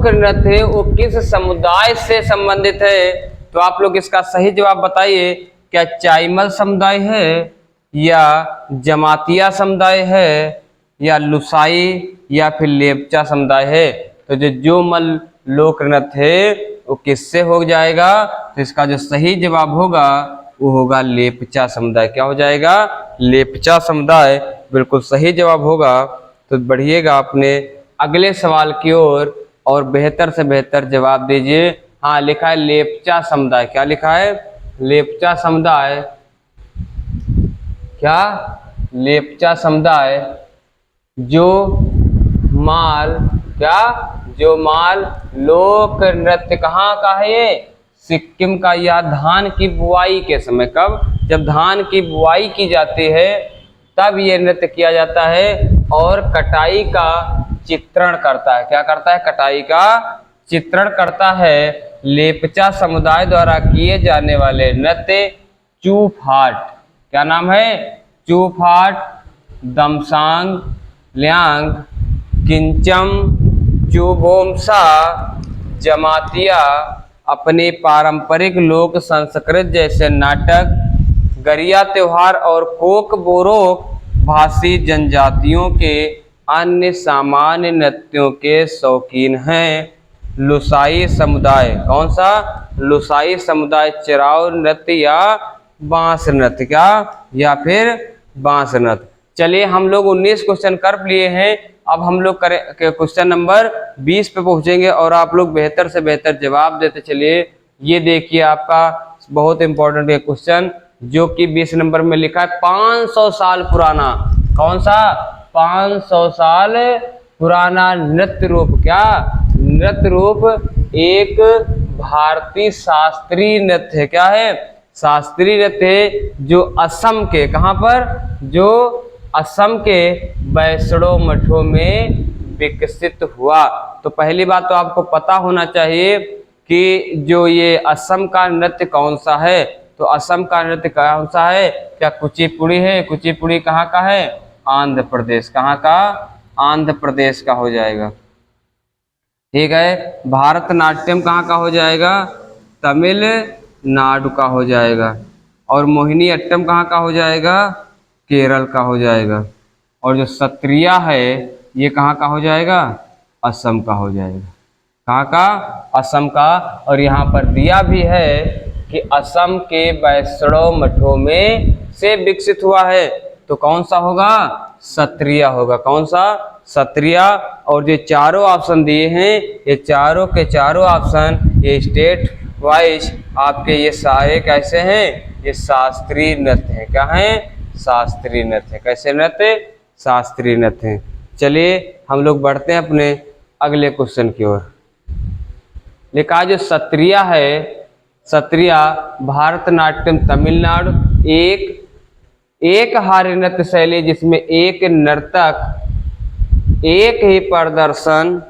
नृत्य है वो किस समुदाय से संबंधित है? तो आप लोग इसका सही जवाब बताइए। क्या चाईमल समुदाय है या जमातिया समुदाय है या लुसाई या फिर लेपचा समुदाय है? तो जो मल लोक नृत्य है वो किससे हो जाएगा? तो इसका जो सही जवाब होगा वो होगा लेपचा समुदाय। क्या हो जाएगा? लेपचा समुदाय बिल्कुल सही जवाब होगा। तो बढ़िएगा अपने अगले सवाल की ओर और बेहतर से बेहतर जवाब दीजिए। हाँ, लिखा है लेपचा समुदाय। क्या लिखा है? लेपचा समुदाय। क्या? लेपचा समुदाय जो माल लोक नृत्य कहाँ का है? ये सिक्किम का। या धान की बुआई के समय, कब? जब धान की बुआई की जाती है तब ये नृत्य किया जाता है और कटाई का चित्रण करता है। क्या करता है? कटाई का चित्रण करता है। लेपचा समुदाय द्वारा किए जाने वाले नृत्य चूफाट। क्या नाम है? चूफाट, दमसांग, ल्यांग, किंचम, चुबोमसा, जमातिया अपने पारंपरिक लोक संस्कृत जैसे नाटक, गरिया त्योहार और कोक बोरोक भाषी जनजातियों के अन्य सामान्य नृत्यों के शौकीन हैं। लुसाई समुदाय, कौन सा? लुसाई समुदाय चराव नृत्य या बांस नृत्य। क्या? या फिर बांस नृत्य। चलिए हम लोग 19 क्वेश्चन कर लिए हैं। अब हम लोग करें क्वेश्चन नंबर 20 पे पहुंचेंगे और आप लोग बेहतर से बेहतर जवाब देते चलिए। ये देखिए आपका बहुत इंपॉर्टेंट ये क्वेश्चन जो कि 20 नंबर में लिखा है 500 साल पुराना। कौन सा? 500 साल पुराना नृत्य रूप। क्या? नृत्य रूप एक भारतीय शास्त्रीय नृत्य है। क्या है? शास्त्रीय नृत्य है जो असम के, कहाँ पर? जो असम के बैसड़ो मठों में विकसित हुआ। तो पहली बात तो आपको पता होना चाहिए कि जो ये असम का नृत्य कौन सा है। तो असम का नृत्य कौन सा है? क्या कुचिपुड़ी है? कुचिपुड़ी कहाँ का है? आंध्र प्रदेश। कहाँ का? आंध्र प्रदेश का हो जाएगा। ठीक है। भारतनाट्यम कहाँ का हो जाएगा? तमिलनाडु का हो जाएगा। और मोहिनी अट्टम कहाँ का हो जाएगा? केरल का हो जाएगा। और जो सत्रिया है ये कहाँ का हो जाएगा? असम का हो जाएगा। कहाँ का? असम का। और यहाँ पर दिया भी है कि असम के बैसड़ो मठों में से विकसित हुआ है। तो कौन सा होगा? सत्रिया होगा। कौन सा? सत्रिया। और जो चारों ऑप्शन दिए हैं ये चारों के चारों ऑप्शन ये स्टेट वाइज आपके ये सारे कैसे हैं? ये शास्त्रीय नृत्य हैं। क्या हैं? शास्त्रीय नृत्य। कैसे नृत्य? शास्त्रीय नृत्य हैं। चलिए हम लोग बढ़ते हैं अपने अगले क्वेश्चन की ओर। लिखा जो सत्रिया है, सत्रिया भारतनाट्यम तमिलनाडु एक हार्य नृत्य शैली जिसमें एक नर्तक एक ही प्रदर्शन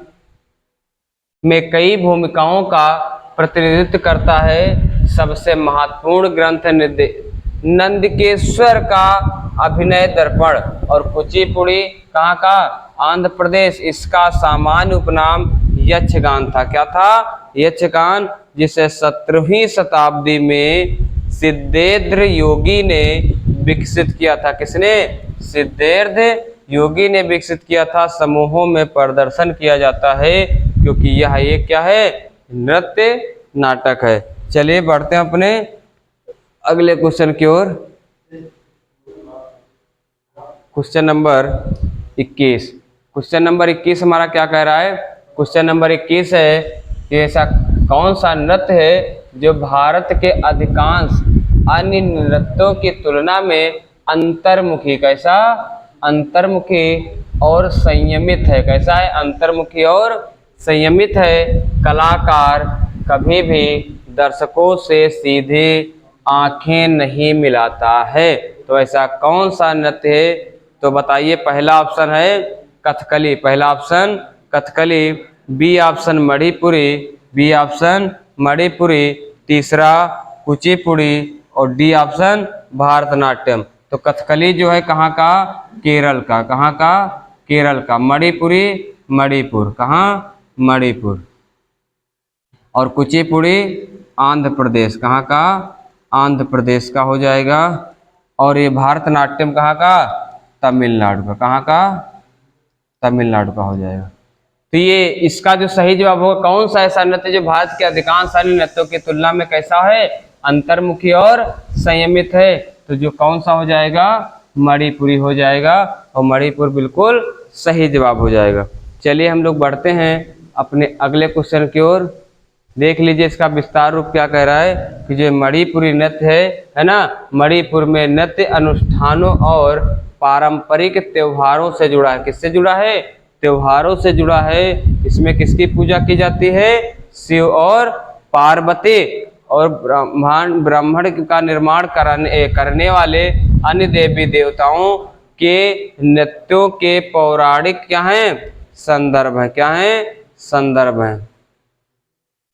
में कई भूमिकाओं का प्रतिनिधित्व करता है। सबसे महत्वपूर्ण ग्रंथ नंदकेश्वर का अभिनय दर्पण। और कुचिपुड़ी कहाँ का? आंध्र प्रदेश। इसका सामान्य उपनाम यक्षगान था। क्या था? यक्षगान, जिसे 17वीं शताब्दी में सिद्धेन्द्र योगी ने विकसित किया था। किसने? सिद्धेन्द्र योगी ने विकसित किया था। समूहों में प्रदर्शन किया जाता है क्योंकि यह एक क्या है? नृत्य नाटक है। चलिए बढ़ते हैं अपने अगले क्वेश्चन की ओर। Question number 21। क्वेश्चन नंबर 21 हमारा क्या कह रहा है? क्वेश्चन नंबर 21 है कि ऐसा कौन सा नृत्य है जो भारत के अधिकांश अन्य नृत्यों की तुलना में अंतर्मुखी, कैसा अंतर्मुखी और संयमित है, कैसा है अंतर्मुखी और संयमित है, कलाकार कभी भी दर्शकों से सीधे आंखें नहीं मिलाता है। तो ऐसा कौन सा नृत्य है? तो बताइए। पहला ऑप्शन है कथकली, पहला option Kathakali, B option Manipuri, B option Manipuri, तीसरा कुचिपुड़ी और डी ऑप्शन भारतनाट्यम। तो कथकली जो है कहाँ का? केरल का। कहाँ का? केरल का। मणिपुरी मणिपुर, कहाँ? मणिपुर। और कुचिपुड़ी आंध्र प्रदेश, कहाँ का? आंध्र प्रदेश का हो जाएगा। और ये भारतनाट्यम कहाँ का? तमिलनाडु का। कहाँ का? तमिलनाडु का हो जाएगा। तो ये इसका जो सही जवाब होगा, कौन सा ऐसा नृत्य जो भारत के अधिकांश अन्य नृत्यों की तुलना में कैसा है? अंतर्मुखी और संयमित है। तो जो कौन सा हो जाएगा? मणिपुरी हो जाएगा। और मणिपुर बिल्कुल सही जवाब हो जाएगा। चलिए हम लोग बढ़ते हैं अपने अगले क्वेश्चन की ओर। देख लीजिए इसका विस्तार रूप क्या कह रहा है कि जो मणिपुरी नृत्य है ना, मणिपुर में नृत्य अनुष्ठानों और पारंपरिक त्योहारों से जुड़ा है। किससे जुड़ा है? त्योहारों से जुड़ा है। इसमें किसकी पूजा की जाती है? शिव और पार्वती और ब्राह्मण का निर्माण करने वाले अन्य देवी देवताओं के नृत्यों के पौराणिक क्या हैं? संदर्भ है। क्या है? संदर्भ है।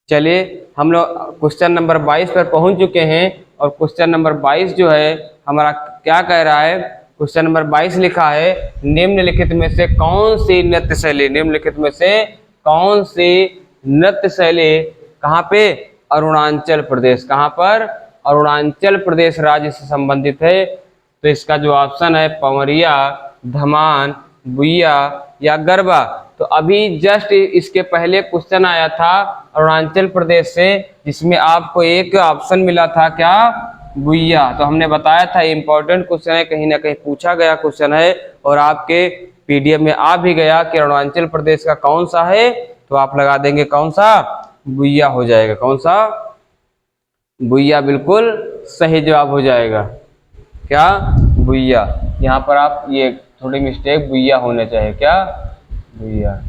चलिए हम लोग क्वेश्चन नंबर 22 पर पहुंच चुके हैं। और क्वेश्चन नंबर 22 जो है हमारा क्या कह रहा है? क्वेश्चन नंबर 22 लिखा है, निम्नलिखित में से कौन सी नृत्य शैली, निम्नलिखित में से कौन सी नृत्य शैली कहाँ पे? अरुणाचल प्रदेश। कहाँ पर? अरुणाचल प्रदेश राज्य से संबंधित है। तो इसका जो ऑप्शन है पवरिया, धमान, बुइया या गरबा। तो अभी जस्ट इसके पहले क्वेश्चन आया था अरुणाचल प्रदेश से, जिसमें आपको एक ऑप्शन मिला था क्या? बुइया। तो हमने बताया था इंपॉर्टेंट क्वेश्चन है, कहीं ना कहीं पूछा गया क्वेश्चन है और आपके पीडीएफ में आ भी गया कि अरुणाचल प्रदेश का कौन सा है। तो आप लगा देंगे कौन सा? बुइया हो जाएगा। कौन सा? बुइया बिल्कुल सही जवाब हो जाएगा। क्या? बुइया। यहाँ पर आप ये थोड़ी मिस्टेक, बुइया होने चाहिए। क्या? बुइया।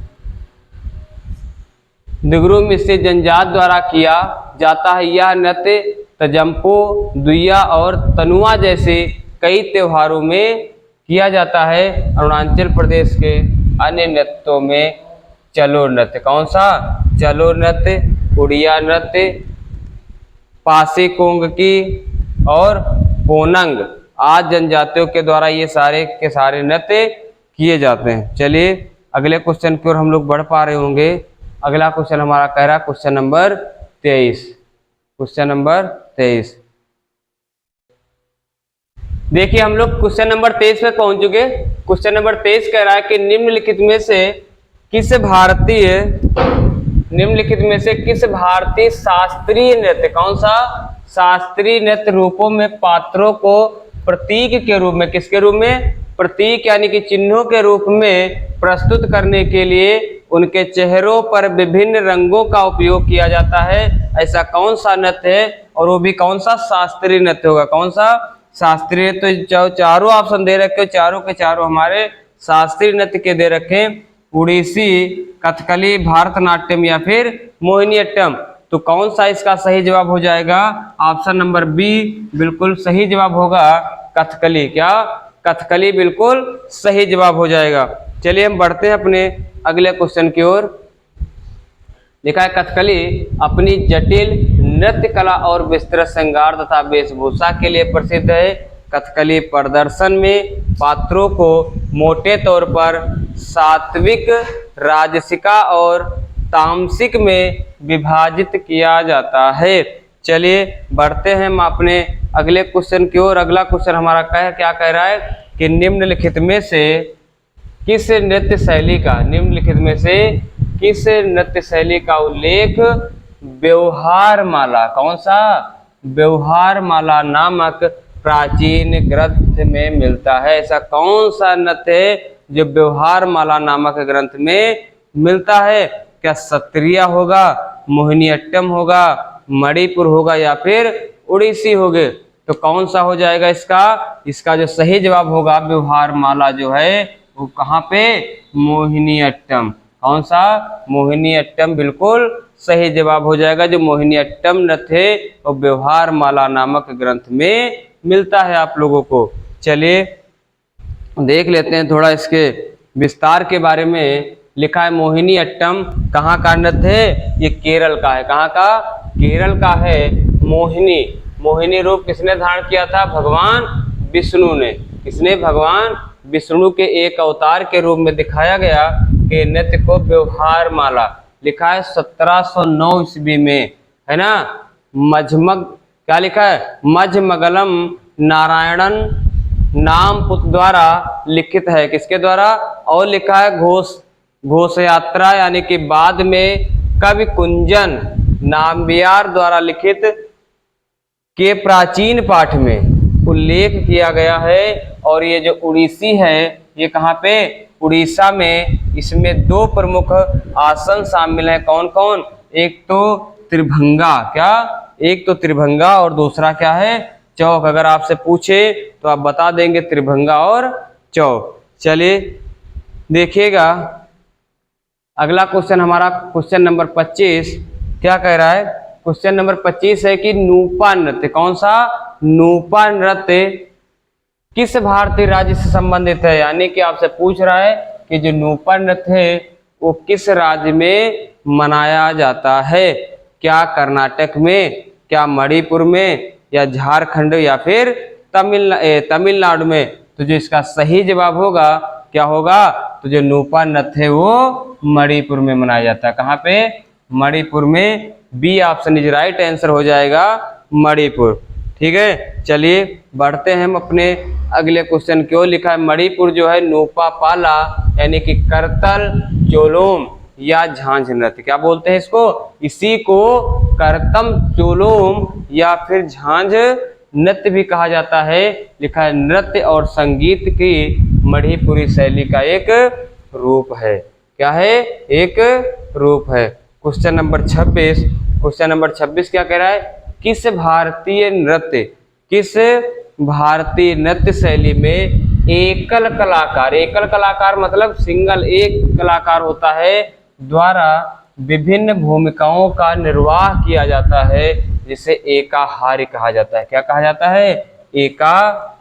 दिगरू मिश्रित जनजात द्वारा किया जाता है यह नृत्य तजम्पो, दुइया और तनुआ जैसे कई त्योहारों में किया जाता है। अरुणाचल प्रदेश के अन्य नृत्यों में चलो नृत्य, कौन सा? चलो नृत्य, उड़िया नृत्य, पासी कोंगकी और पोनंग आज जनजातियों के द्वारा ये सारे के सारे नृत्य किए जाते हैं। चलिए अगले क्वेश्चन की ओर हम लोग बढ़ पा रहे होंगे। अगला क्वेश्चन हमारा कह रहा है क्वेश्चन नंबर 23। क्वेश्चन नंबर 23 देखिए, हम लोग क्वेश्चन नंबर 23 पे पहुंच चुके। क्वेश्चन नंबर 23 कह रहा है कि निम्नलिखित में से किस भारतीय शास्त्रीय नृत्य, कौन सा? शास्त्रीय नृत्य रूपों में पात्रों को प्रतीक के रूप में, किसके रूप में? प्रतीक यानी कि चिन्हों के रूप में प्रस्तुत करने के लिए उनके चेहरों पर विभिन्न रंगों का उपयोग किया जाता है। ऐसा कौन सा नृत्य है? और वो भी कौन सा? शास्त्रीय नृत्य होगा। कौन सा? शास्त्रीय। तो चारों ऑप्शन दे रखे, चारों के चारों हमारे शास्त्रीय नृत्य के दे रखे, उड़ीसी, कथकली, भारतनाट्यम या फिर मोहिनीअट्टम। तो कौन सा इसका सही जवाब हो जाएगा? ऑप्शन नंबर बी बिल्कुल सही जवाब होगा, कथकली। क्या? कथकली बिल्कुल सही जवाब हो जाएगा। चलिए हम बढ़ते हैं अपने अगले क्वेश्चन की ओर। लिखा है कथकली अपनी जटिल नृत्य कला और विस्तृत श्रृंगार तथा वेशभूषा के लिए प्रसिद्ध है। कथकली प्रदर्शन में पात्रों को मोटे तौर पर सात्विक, राजसिका और तामसिक में विभाजित किया जाता है। चलिए बढ़ते हैं हम अपने अगले क्वेश्चन की ओर। अगला क्वेश्चन हमारा क्या कह रहा है कि निम्नलिखित में से किस नृत्य शैली का, निम्नलिखित में से किस नृत्य शैली का उल्लेख व्यवहार माला, कौन सा? व्यवहार माला नामक प्राचीन ग्रंथ में मिलता है। ऐसा कौन सा नृत्य है जो व्यवहार माला नामक ग्रंथ में मिलता है? क्या सत्रिय होगा, मोहिनीअट्टम होगा, मणिपुर होगा या फिर उड़ीसी होगे? तो कौन सा हो जाएगा इसका जो सही जवाब होगा व्यवहार माला जो है वो कहाँ पे? मोहिनीअट्टम। कौन सा? मोहिनीअट्टम बिल्कुल सही जवाब हो जाएगा। जो मोहिनीअट्टम नृत्य है वो व्यवहार माला नामक ग्रंथ में मिलता है आप लोगों को। चलिए देख लेते हैं थोड़ा इसके विस्तार के बारे में। लिखा है मोहिनीअट्टम कहाँ का नृत्य है? ये केरल का है। कहाँ का? केरल का है। मोहिनी रूप किसने धारण किया था? भगवान विष्णु ने। किसने? भगवान विष्णु के एक अवतार के रूप में दिखाया गया कि नृत्य को व्यवहार माला। लिखा है 1709 ईस्वी में, है ना। मझमग क्या लिखा है? मझमगलम नारायणन नाम पुत्र द्वारा लिखित है। किसके द्वारा? और लिखा है घोष यात्रा यानी कि बाद में कवि कुंजन नाम्बियार द्वारा लिखित के प्राचीन पाठ में उल्लेख किया गया है। और ये जो उड़ीसी है ये कहाँ पे? उड़ीसा में। इसमें दो प्रमुख आसन शामिल हैं। कौन कौन? एक तो त्रिभंगा। क्या? एक तो त्रिभंगा और दूसरा क्या है? चौक। अगर आपसे पूछे तो आप बता देंगे त्रिभंगा और चौक। चलिए देखिएगा अगला क्वेश्चन हमारा क्वेश्चन नंबर 25 क्या कह रहा है? क्वेश्चन नंबर 25 है कि नूपा नृत्य। कौन सा? नूपा नृत्य किस भारतीय राज्य से संबंधित है? यानी कि आपसे पूछ रहा है कि जो नूपा नृत्य है वो किस राज्य में मनाया जाता है? क्या कर्नाटक में, क्या मणिपुर में, या झारखंड, या फिर तमिलनाडु में? तो जो इसका सही जवाब होगा क्या होगा? तो जो नूपा नृत्य है वो मणिपुर में मनाया जाता है। कहाँ पे? मणिपुर में। B option is right answer हो जाएगा मणिपुर। ठीक है, चलिए बढ़ते हैं हम अपने अगले क्वेश्चन की ओर। लिखा है मणिपुर जो है नूपा पाला यानी कि करतल, चोलोम या झांझ नृत्य। क्या बोलते हैं इसको? इसी को करतम, चोलोम या फिर झांझ नृत्य भी कहा जाता है। लिखा है नृत्य और संगीत की मणिपुरी शैली का एक रूप है। क्या है? एक रूप है। Question number 26। क्वेश्चन नंबर 26 क्या कह रहा है? किस भारतीय नृत्य शैली में एकल कलाकार मतलब सिंगल एक कलाकार होता है द्वारा विभिन्न भूमिकाओं का निर्वाह किया जाता है, जिसे एकाहारी कहा जाता है। क्या कहा जाता है? एकाहारी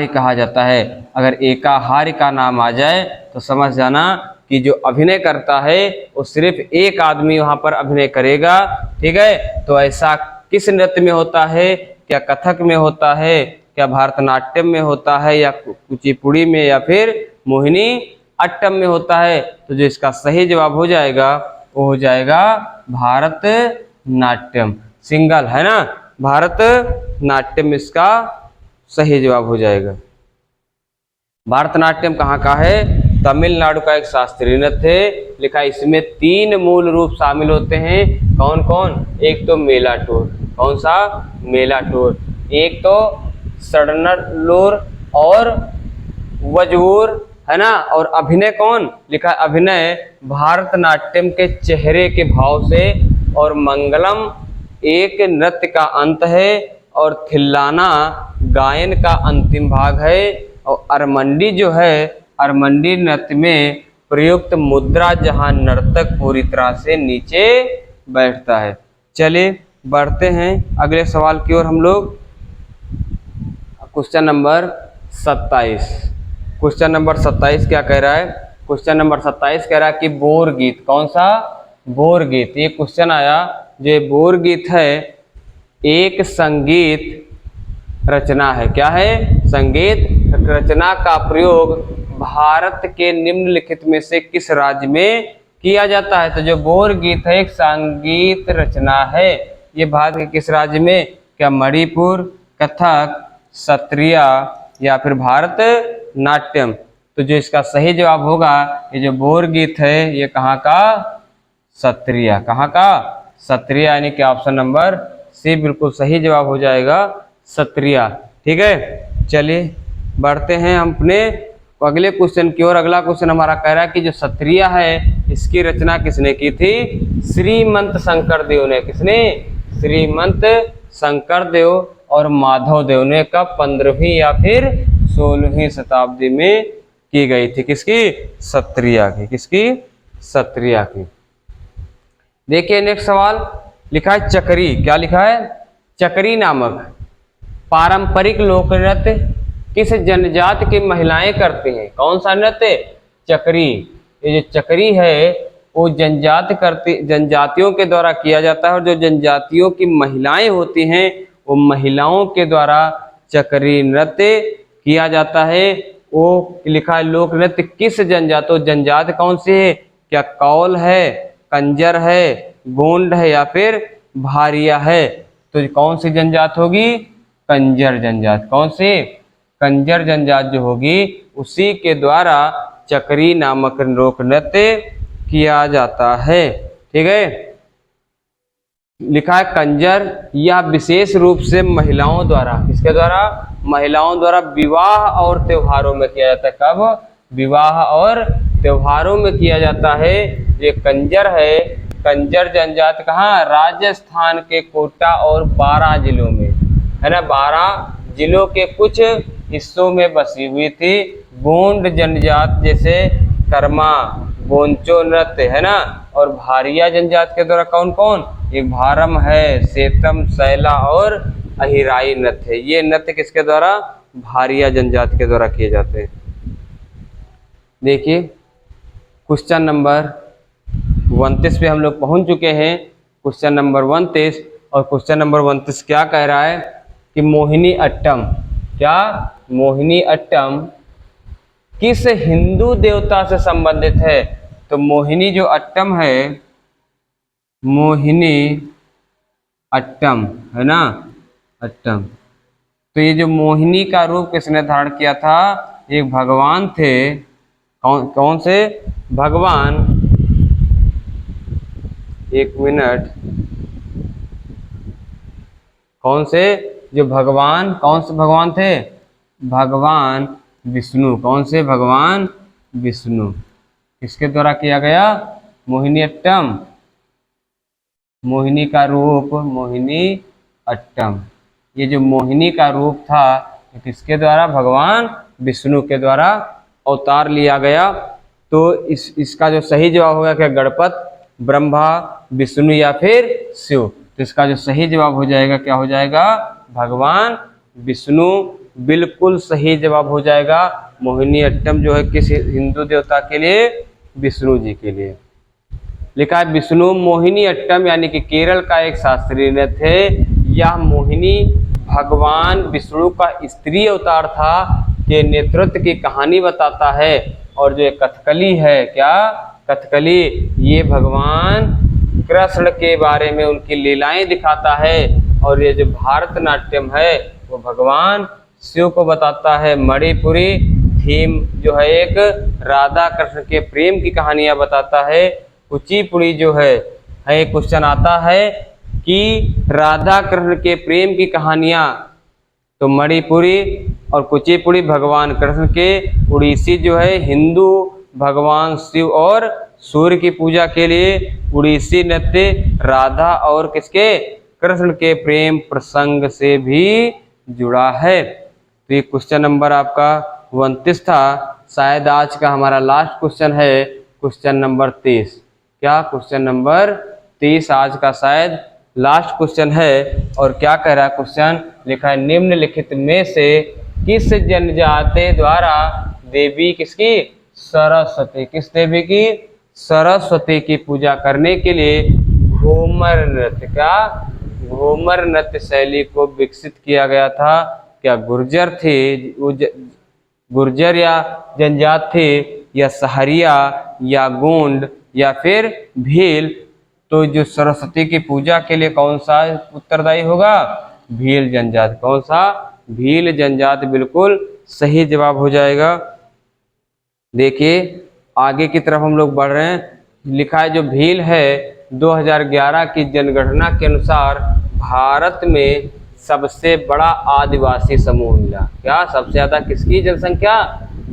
कहा जाता है। अगर एकाहारी का नाम आ जाए तो समझ जाना कि जो अभिनय करता है वो सिर्फ एक आदमी वहां पर अभिनय करेगा। ठीक है, तो ऐसा किस नृत्य में होता है? क्या कथक में होता है, क्या भरतनाट्यम में होता है, या कुचिपुड़ी में, या फिर मोहिनी अट्टम में होता है? तो जो इसका सही जवाब हो जाएगा वो हो जाएगा भारतनाट्यम। सिंगल है ना, भारतनाट्यम इसका सही जवाब हो जाएगा। भारतनाट्यम कहाँ का है? तमिलनाडु का एक शास्त्रीय नृत्य है। लिखा है इसमें 3 मूल रूप शामिल होते हैं। कौन कौन? एक तो मेलाटोर। कौन सा? मेलाटोर। एक तो सडनलोर और वजवूर, है ना। और अभिनय कौन? लिखा है अभिनय भारतनाट्यम के चेहरे के भाव से, और मंगलम एक नृत्य का अंत है, और थिल्लाना गायन का अंतिम भाग है, और अरमंडी जो है अरमंडी नृत्य में प्रयुक्त मुद्रा जहां नर्तक पूरी तरह से नीचे बैठता है। चलिए बढ़ते हैं अगले सवाल की ओर हम लोग। Question number 27। क्वेश्चन नंबर 27 क्या कह रहा है? क्वेश्चन नंबर 27 कह रहा है कि बोर गीत। कौन सा? बोर गीत। ये क्वेश्चन आया। जो बोर गीत है एक संगीत रचना है। क्या है? संगीत रचना का प्रयोग भारत के निम्नलिखित में से किस राज्य में किया जाता है? तो जो बोर गीत है एक संगीत रचना है। ये भारत के किस राज्य में? क्या मणिपुर, कथक, सत्रिया या फिर भारतनाट्यम? तो जो इसका सही जवाब होगा ये जो बोर गीत है ये कहाँ का? सत्रिया। कहाँ का? सत्रिया, यानी कि ऑप्शन नंबर सी बिल्कुल सही जवाब हो जाएगा, सत्रिया। ठीक है, चलिए बढ़ते हैं हम अपने अगले क्वेश्चन की ओर। अगला क्वेश्चन हमारा कह रहा है कि जो क्षत्रिय है इसकी रचना किसने की थी? श्रीमंत शंकरदेव ने। किसने? श्रीमंत शंकरदेव और माधवदेव ने। कब? 15वीं या फिर 16वीं शताब्दी में की गई थी। किसकी? क्षत्रिय की। किसकी? क्षत्रिय की। देखिए नेक्स्ट सवाल लिखा है चकरी। क्या लिखा है? चकरी नामक पारंपरिक लोक नृत्य किस जनजाति की महिलाएं करती हैं? कौन सा नृत्य? चकरी। ये जो चकरी है वो जनजातियों के द्वारा किया जाता है, और जो जनजातियों की महिलाएं होती हैं वो महिलाओं के द्वारा चकरी नृत्य किया जाता है। वो लिखा है लोक नृत्य किस जनजाति? जनजाति कौन सी है? क्या कौल है, कंजर है, गोंड है या फिर भारिया है? तो कौन सी जनजाति होगी? कंजर जनजाति। कौन सी? कंजर जनजाति जो होगी उसी के द्वारा चकरी नामक लोक नृत्य किया जाता है। ठीक है। लिखा है कंजर यह विशेष रूप से महिलाओं द्वारा। किसके द्वारा? महिलाओं द्वारा विवाह और त्योहारों में किया जाता है। कब? विवाह और त्योहारों में किया जाता है। ये कंजर है, कंजर जनजाति कहाँ? राजस्थान के कोटा और 12 जिलों में, है ना। 12 जिलों के कुछ हिस्सों में बसी हुई थी। गोंड जनजाति जैसे कर्मा, गोंचो नृत्य, है ना। और भारिया जनजाति के द्वारा कौन कौन? एक भारम है, सेतम, सैला और अहिराई नृत्य है। ये नृत्य किसके द्वारा? भारिया जनजाति के द्वारा किए जाते हैं। देखिए क्वेश्चन नंबर 29 पे हम लोग पहुंच चुके हैं। क्वेश्चन नंबर 29, और क्वेश्चन नंबर 29 क्या कह रहा है कि मोहिनी अट्टम। क्या? मोहिनी अट्टम किस हिंदू देवता से संबंधित है? तो मोहिनी जो अट्टम है, मोहिनी अट्टम, है ना, अट्टम। तो ये जो मोहिनी का रूप किसने धारण किया था? एक भगवान थे। कौन से भगवान? एक मिनट। कौन से? जो भगवान, कौन से भगवान थे? भगवान विष्णु। कौन से? भगवान विष्णु। किसके द्वारा किया गया? मोहिनी अट्टम। मोहिनी का रूप, मोहिनी अट्टम। ये जो मोहिनी का रूप था किसके द्वारा? भगवान विष्णु के द्वारा अवतार लिया गया। तो इसका जो सही जवाब होगा क्या? गणपत, ब्रह्मा, विष्णु या फिर शिव। तो इसका जो सही जवाब हो जाएगा क्या हो जाएगा? भगवान विष्णु। बिल्कुल सही जवाब हो जाएगा। मोहिनी अट्टम जो है किस हिंदू देवता के लिए? विष्णु जी के लिए। लिखा है विष्णु मोहिनी अट्टम यानी कि केरल का एक शास्त्रीय नृत्य है। यह मोहिनी भगवान विष्णु का स्त्री अवतार था के नेतृत्व की कहानी बताता है। और जो कथकली है, क्या? कथकली, ये भगवान कृष्ण के बारे में उनकी लीलाएं दिखाता है। और ये जो भारतनाट्यम है वो भगवान शिव को बताता है। मणिपुरी थीम जो है एक राधा कृष्ण के प्रेम की कहानियां बताता है। कुचिपुड़ी जो है क्वेश्चन आता है कि राधा कृष्ण के प्रेम की कहानियां, तो मणिपुरी और कुचिपुड़ी भगवान कृष्ण के, उड़ीसी जो है हिंदू भगवान शिव और सूर्य की पूजा के लिए, उड़ीसी नृत्य राधा और किसके? कृष्ण के प्रेम प्रसंग से भी जुड़ा है। तो ये क्वेश्चन नंबर आपका 29 था। शायद आज का हमारा लास्ट क्वेश्चन है क्वेश्चन नंबर 30। क्या? क्वेश्चन नंबर 30 आज का शायद लास्ट क्वेश्चन है। और क्या कह रहा है क्वेश्चन? लिखा है निम्नलिखित में से किस जनजाति द्वारा देवी किसकी? सरस्वती। किस देवी की? सरस्वती की पूजा करने के लिए घूमर नृत्य, क्या? घूमर नृत्य शैली को विकसित किया गया था। क्या गुर्जर थे? गुर्जर या जनजाति थे, या सहरिया, या गोंड, या फिर भील? तो जो सरस्वती की पूजा के लिए कौन सा उत्तरदायी होगा? भील जनजाति। कौन सा? भील जनजाति बिल्कुल सही जवाब हो जाएगा। देखिए आगे की तरफ हम लोग बढ़ रहे हैं। लिखा है जो भील है 2011 की जनगणना के अनुसार भारत में सबसे बड़ा आदिवासी समूह मिला। क्या? सबसे ज्यादा किसकी जनसंख्या?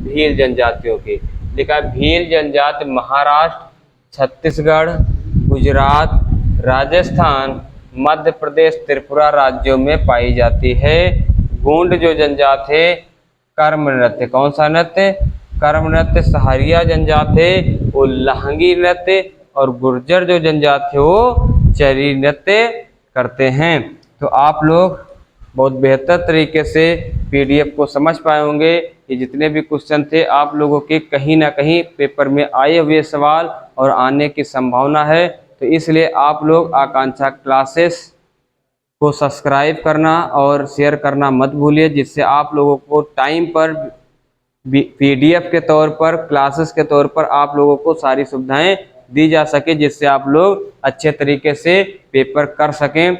भील जनजातियों की। लिखा है भील जनजाति महाराष्ट्र, छत्तीसगढ़, गुजरात, राजस्थान, मध्य प्रदेश, त्रिपुरा राज्यों में पाई जाती है। गोंड जो जनजाति है कर्म नृत्य, कौन सा नृत्य? कर्म नृत्य। सहारिया जनजाति है वो लहंगी नृत्य, और गुर्जर जो जनजाति है वो चरी नृत्य करते हैं। तो आप लोग बहुत बेहतर तरीके से पीडीएफ को समझ पाए होंगे। ये जितने भी क्वेश्चन थे आप लोगों के कहीं ना कहीं पेपर में आए हुए सवाल और आने की संभावना है। तो इसलिए आप लोग आकांक्षा क्लासेस को सब्सक्राइब करना और शेयर करना मत भूलिए, जिससे आप लोगों को टाइम पर पीडीएफ के तौर पर, क्लासेस के तौर पर आप लोगों को सारी सुविधाएं दी जा सके, जिससे आप लोग अच्छे तरीके से पेपर कर सकें।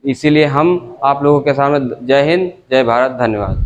इसीलिए हम आप लोगों के सामने जय हिंद, जय भारत, धन्यवाद।